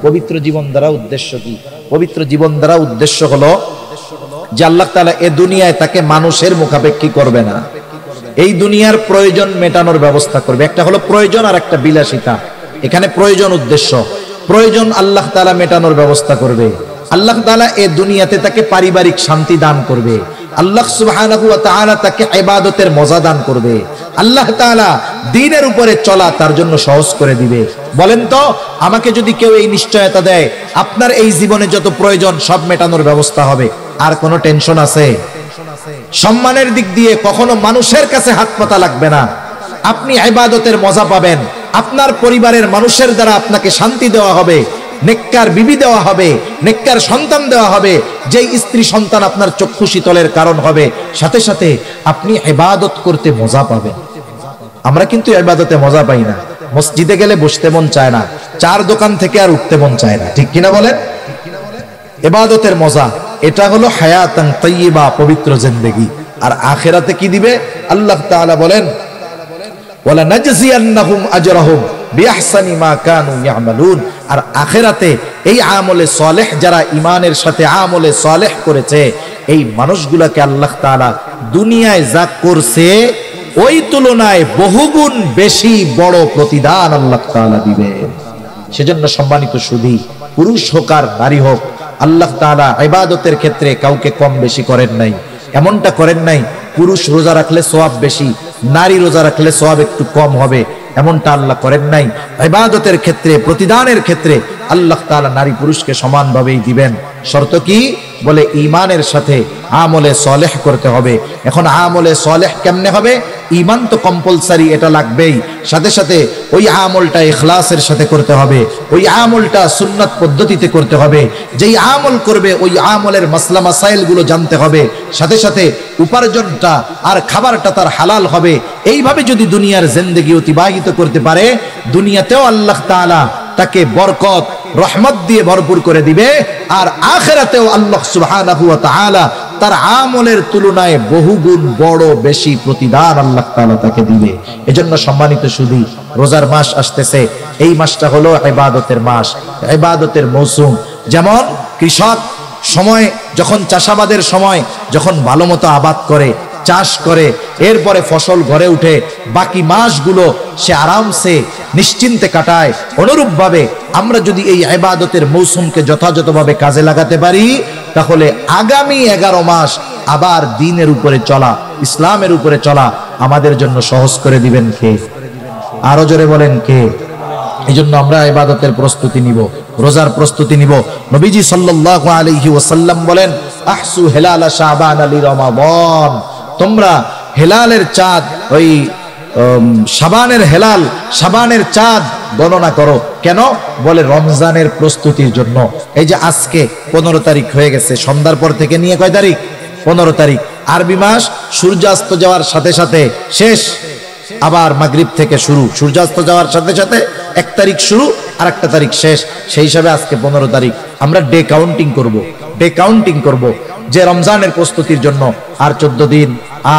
পবিত্র জীবন দ্বারা উদ্দেশ্য কি? পবিত্র জীবন দ্বারা উদ্দেশ্য হলো যে আল্লাহ তাআলা এই দুনিয়ায় তাকে মানুষের মুখাপেক্ষী করবে না, এই দুনিয়ার প্রয়োজন মেটানোর ব্যবস্থা করবে। একটা হলো প্রয়োজন, আর একটা বিলাসিতা। এখানে প্রয়োজন উদ্দেশ্য, প্রয়োজন আল্লাহ তাআলা মেটানোর ব্যবস্থা করবে। আল্লাহ তাআলা এই দুনিয়াতে তাকে পারিবারিক শান্তি দান করবে। আল্লাহ সুবহানাহু ওয়া তাআলা তাকে ইবাদতের মজা দান করবে। আল্লাহ তাআলা দ্বীনের উপরে চলা তার জন্য সহজ করে দিবে। বলেন তো, আমাকে যদি কেউ এই নিশ্চয়তা দেয় আপনার এই জীবনে যত প্রয়োজন সব মেটানোর ব্যবস্থা হবে, আর কোনো টেনশন আছে? সম্মানের দিক দিয়ে কখনো মানুষের কাছে হাত পাতা লাগবে না, আপনি ইবাদতের মজা পাবেন, আপনার পরিবারের মানুষের দ্বারা আপনাকে শান্তি দেওয়া হবে, নেককার বিবি দেওয়া হবে, নেককার সন্তান দেওয়া হবে, যেই স্ত্রী সন্তান আপনার চক্ষু শীতলের কারণ হবে, সাথে সাথে আপনি ইবাদত করতে মজা পাবেন। আমরা কিন্তু ইবাদতে মজা পাই না, মসজিদে গেলে বসতে মন চায় না, চার দোকান থেকে আর উঠতে মন চায় না, ঠিক কিনা বলেন? ইবাদতের মজা এটা হলো হায়াতান তাইয়্যিবা, পবিত্র জিন্দেগি। আর আখিরাতে কি দিবে? আল্লাহ তাআলা বলেন ওয়ালা নাজজিয়ান্নাহুম আজরাহুম বিআহসানি মা কানু ইয়ামালুন। আর আখিরাতে এই আমলে সালেহ যারা ঈমানের সাথে আমলে সালেহ করেছে, এই মানুষগুলোকে আল্লাহ তাআলা দুনিয়ায় যা করছে ওই তুলনায় বহুগুণ বেশি বড় প্রতিদান আল্লাহ তাআলা দিবেন। সেজন্য সম্মানিত সুধী, পুরুষ হোক আর নারী হোক, আল্লাহ তাআলা ইবাদতের ক্ষেত্রে কাউকে কম বেশি করেন নাই। এমনটা করেন নাই পুরুষ রোজা রাখলে সওয়াব বেশি, নারী রোজা রাখলে সওয়াব একটু কম হবে, এমনটা আল্লাহ করেন নাই। ইবাদতের ক্ষেত্রে, প্রতিদানের ক্ষেত্রে আল্লাহ তাআলা নারী পুরুষকে সমানভাবেই দিবেন। শর্ত কি? বলে ঈমানের সাথে আমলে সালেহ করতে হবে। এখন আমলে সালেহ কেমনে হবে? ঈমান তো কম্পালসারি, এটা লাগবেই, সাথে সাথে ওই আমলটা ইখলাসের সাথে করতে হবে, ওই আমলটা সুন্নাত পদ্ধতিতে করতে হবে। যেই আমল করবে ওই আমলের মাসলা মাসাইল গুলো জানতে হবে, সাথে সাথে উপার্জনটা আর খাবারটা তার হালাল হবে। এইভাবে যদি দুনিয়ার জিন্দেগি অতিবাহিত করতে পারে, দুনিয়াতেও আল্লাহ তাআলা তাকে বরকত রহমত দিয়ে ভরপুর করে দিবে, আর আখিরাতেও আল্লাহ সুবহানাহু ওয়া তাআলা তার আমলের তুলনায় বহুগুণ বড় বেশি প্রতিদান আল্লাহ তাআলা তাকে দিবে। এজন্য সম্মানিত সুধী, রোজার মাস আসতেছে, এই মাসটা হলো ইবাদতের মাস, ইবাদতের মৌসুম। যেমন কৃষক সময় যখন চাষাবাদের সময় যখন ভালো মতো আবাদ করে, চাষ করে, এরপরে ফসল ঘরে উঠে, বাকি মাসগুলো সে আরামসে নিশ্চিন্তে কাটায়। অনুরূপভাবে আমরা যদি এই ইবাদতের মৌসুমকে যথাযথভাবে কাজে লাগাতে পারি, তাহলে আগামী 11 মাস আবার দ্বীনের উপরে চলা, ইসলামের উপরে চলা আমাদের জন্য সহজ করে দিবেন কে? আরো জোরে বলেন কে? এজন্য আমরা ইবাদতের প্রস্তুতি নিব, রোজার প্রস্তুতি নিব। নবীজি সাল্লাল্লাহু আলাইহি ওয়াসাল্লাম বলেন, আহসু হিলালা শাবান লি রমাদান, তোমরা হেলালের চাঁদ, ওই শাবানের হেলাল, শাবানের চাঁদ গণনা করো। কেন? বলে রমজানের প্রস্তুতির জন্য। এই যে আজকে 15 তারিখ হয়ে গেছে, সন্ধ্যার পর থেকে নিয়ে কয় তারিখ? 15 তারিখ। আরবি মাস সূর্যাস্ত যাওয়ার সাথে সাথে শেষ, আবার মাগরিব থেকে শুরু, সূর্যাস্ত যাওয়ার সাথে সাথে 1 তারিখ শুরু আর 1 তারিখ শেষ। সেই হিসাবে আজকে 15 তারিখ। আমরা ডে কাউন্টিং করব, ডে কাউন্টিং করব যে রমজানের প্রস্তুতির জন্য। আর 14 দিন,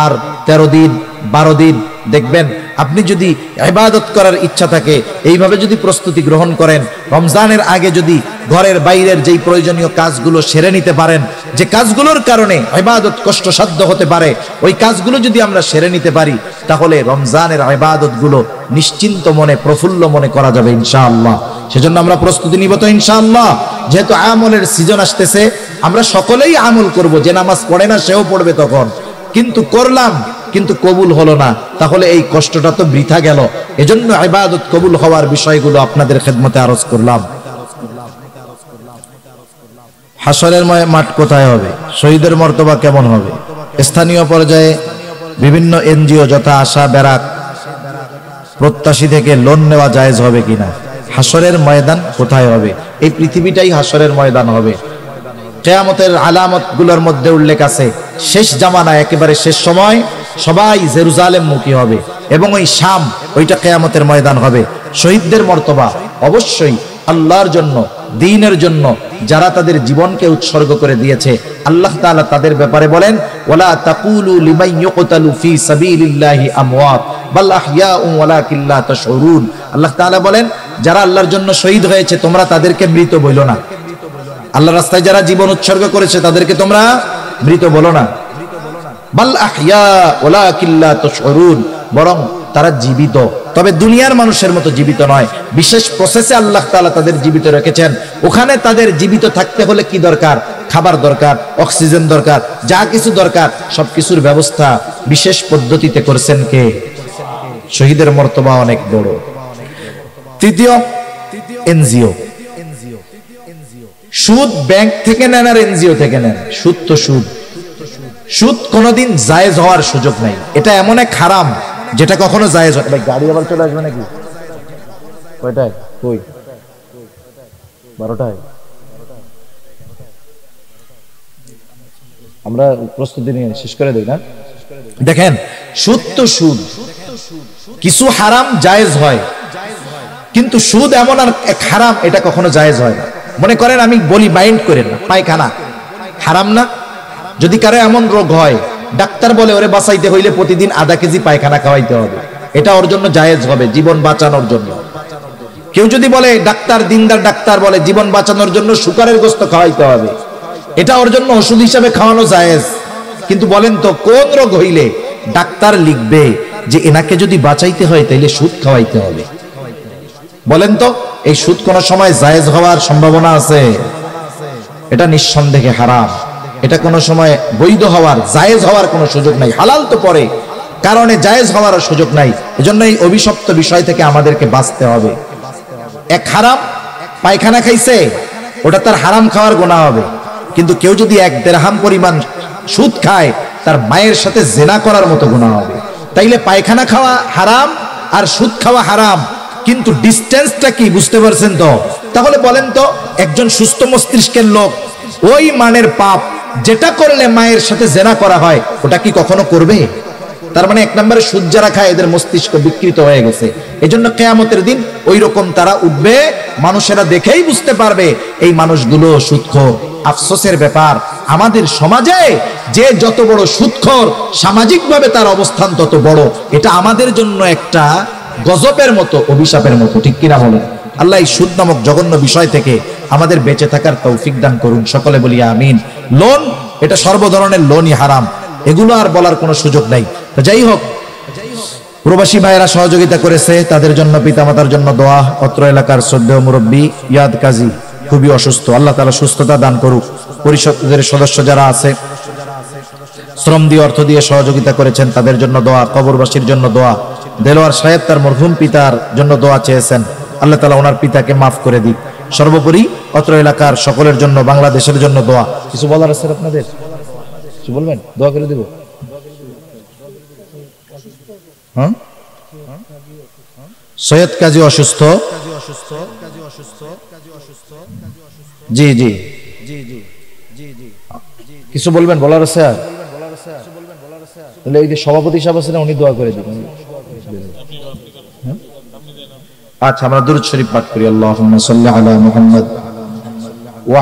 আর 13 দিন, 12 দিন। দেখবেন আপনি যদি ইবাদত করার ইচ্ছা থাকে, এইভাবে যদি প্রস্তুতি গ্রহণ করেন, রমজানের আগে যদি ঘরের বাইরের যেই প্রয়োজনীয় কাজগুলো সেরে নিতে পারেন, যে কাজগুলোর কারণে ইবাদত কষ্টসাধ্য হতে পারে, ওই কাজগুলো যদি আমরা সেরে নিতে পারি, তাহলে রমজানের ইবাদতগুলো নিশ্চিন্ত মনে, প্রফুল্ল মনে করা যাবে ইনশাআল্লাহ। সেজন্য আমরা প্রস্তুতি নিব তো ইনশাআল্লাহ। যেহেতু আমলের সিজন আসতেছে, আমরা সকলেই আমল করব। যে নামাজ পড়ে না সেও পড়বে তখন, কিন্তু করলাম কিন্তু কবুল হলো না, তাহলে এই কষ্টটা তো বৃথা গেল। এজন্য ইবাদত কবুল হওয়ার বিষয়গুলো আপনাদের খেদমতে আরজ করলাম। হাসরের মাঠ কোথায় হবে? শহীদের মর্তবা কেমন হবে? স্থানীয় পর্যায়ে বিভিন্ন এনজিও যথা আশা, ব্যারাক, প্রত্যাশী থেকে লোন নেওয়া জায়েজ হবে কিনা? হাসরের ময়দান কোথায় হবে? এই পৃথিবীটাই হাসরের ময়দান হবে। কিয়ামতের আলামতগুলোর মধ্যে উল্লেখ আছে, শেষ জামানায়, একেবারে শেষ সময় সবাই জেরুজালেম মুখী হবে, এবং ওই শাম, ওইটা কিয়ামতের ময়দান হবে। শহীদদের মর্তবা অবশ্যই আল্লাহর জন্য, দ্বীনের জন্য যারা তাদের জীবনকে উৎসর্গ করে দিয়েছে, আল্লাহ তাআলা তাদের ব্যাপারে বলেন, ওয়ালা তাকুলু লিমান ইউকতালু ফি সাবিলিল্লাহি আমওয়াত বাল আহইয়াউ ওয়ালাকিন লা তাশউরুন। আল্লাহ তাআলা বলেন, যারা আল্লাহর জন্য শহীদ হয়েছে তোমরা তাদেরকে মৃত বলো না। আল্লাহর রাস্তায় যারা জীবন উৎসর্গ করেছে তাদেরকে তোমরা মৃত বলো না। বাল আহইয়া ওয়ালাকিন লা তাশউরুন, বরং তারা জীবিত, তবে দুনিয়ার মানুষের মতো জীবিত নয়। বিশেষ প্রসেসে আল্লাহ তাআলা তাদের জীবিত রেখেছেন। ওখানে তাদের জীবিত থাকতে হলে কি দরকার? খাবার দরকার, অক্সিজেন দরকার, যা কিছু দরকার সবকিছুর ব্যবস্থা বিশেষ পদ্ধতিতে করেছেন কে? শহীদের মর্তবা অনেক বড়। তৃতীয়, এনজিও। সুদ ব্যাংক থেকে নেন আর এনজিও থেকে নেন, সুদ তো সুদ। সুদ কোনোদিন জায়েজ হওয়ার সুযোগ নাই। এটা এমন এক হারাম যেটা কখনো জায়েজ হয়। ভাই গাড়ি আবার চলে আসবে নাকি? কয়টায়? কই 12টায় আমরা প্রস্তুতি নিয়ে শেষ করে দেই না। দেখেন, সুদ তো সুদ, কিছু হারাম জায়েজ হয়, কিন্তু সুদ এমন আর এক হারাম, এটা কখনো জায়েজ হয় না। মনে করেন, আমি বলি মাইন্ড করেন না, পায়খানা হারাম না? যদি কারো এমন রোগ হয়, ডাক্তার বলে ওরে বাঁচাইতে হইলে প্রতিদিন আধা কেজি পায়খানা খাওয়াইতে হবে, এটা ওর জন্য জায়েজ হবে, জীবন বাঁচানোর জন্য। কেউ যদি বলে, ডাক্তার দিনদার ডাক্তার বলে জীবন বাঁচানোর জন্য শুকরের গোশত খাওয়াইতে হবে, এটা ওর জন্য ওষুধ হিসাবে খাওয়ানো জায়েজ। কিন্তু বলেন তো, কোন রোগ হইলে ডাক্তার লিখবে যে এনাকে যদি বাঁচাইতে হয় তাইলে সুদ খাওয়াইতে হবে? বলেন তো, এই সুদ কোন সময় জায়েজ হওয়ার সম্ভাবনা আছে? এটা নিঃসন্দেহে হারাম। এটা কোন সময় বৈধ হওয়ার, জায়েজ হওয়ার কোনো সুযোগ নাই। হালাল তো পরে, কারণে জায়েজ হওয়ার সুযোগ নাই। এজন্য এই অভিশপ্ত বিষয় থেকে আমাদেরকে বাঁচতে হবে। এক হারাম পায়খানা খাইছে, ওটা তার হারাম খাওয়ার গুনাহ হবে। কিন্তু কেউ যদি 1 দিরহাম পরিমাণ সুদ খায়, তার মায়ের সাথে জেনা করার মতো গুনাহ হবে। তাইলে পায়খানা খাওয়া হারাম আর সুদ খাওয়া হারাম, কিন্তু ডিস্টেন্সটা কি বুঝতে পারছেন তো? তাহলে বলেন তো, একজন সুস্থ মস্তিষ্কের লোক ওই মানের পাপ যেটা করলে মায়ের সাথে জেনা করা হয়, ওটা কি কখনো করবে? তার মানে 1 নম্বরে সুদ যারা খায়, এদের মস্তিষ্ক বিকৃত হয়ে গেছে। এজন্য কিয়ামতের দিন ওই রকম তারা উঠবে, মানুষেরা দেখেই বুঝতে পারবে এই মানুষগুলো সুদখোর। আফসোসের ব্যাপার, আমাদের সমাজে যে যত বড় সুদখোর, সামাজিকভাবে তার অবস্থান তত বড়। এটা আমাদের জন্য একটা গজবের মতো, অভিশাপের মতো, ঠিক কিনা বলেন? আল্লাহ এই সুদ নামক জঘন্য বিষয় থেকে আমাদের বেঁচে থাকার তৌফিক দান করুন। সকলে বলি আমিন। লোন, এটা সর্ব ধরনের লোনই হারাম, এগুলো আর বলার কোনো সুযোগ নাই। তো যাই হোক, প্রবাসী ভাইয়েরা সহযোগিতা করেছে, তাদের জন্য, পিতামাতার জন্য দোয়া। অত্র এলাকার শ্রদ্ধেয় মুরব্বী ইয়াদ কাজী খুবই অসুস্থ, আল্লাহ তাআলা সুস্থতা দান করুক। পরিষদের সদস্য যারা আছে, শ্রম দিয়ে অর্থ দিয়ে সহযোগিতা করেছেন, তাদের জন্য দোয়া। কবরবাসীর জন্য দোয়া। দেলোয়ার সাহেব তার মরহুম পিতার জন্য দোয়া চেয়েছেন, আল্লাহ তাআলা ওনার পিতাকে মাফ করে দিক। সর্বোপরি অত্র এলাকার সকলের জন্য, বাংলাদেশের জন্য দোয়া। কিছু বলার আছে আপনাদের? কিছু বলবেন? দোয়া করে দেব। হ্যাঁ, সৈয়দ কাজী অসুস্থ। জি জি, কিছু বলবেন? বলার আছে? তাহলে এই যে সভাপতি সাহেব আছেন, উনি দোয়া করে দিবেন। আচ্ছা, আমরা দুরূদ শরীফ পাঠ করি। আল্লাহুম্মা সাল্লি আলা মুহাম্মদ ওয়া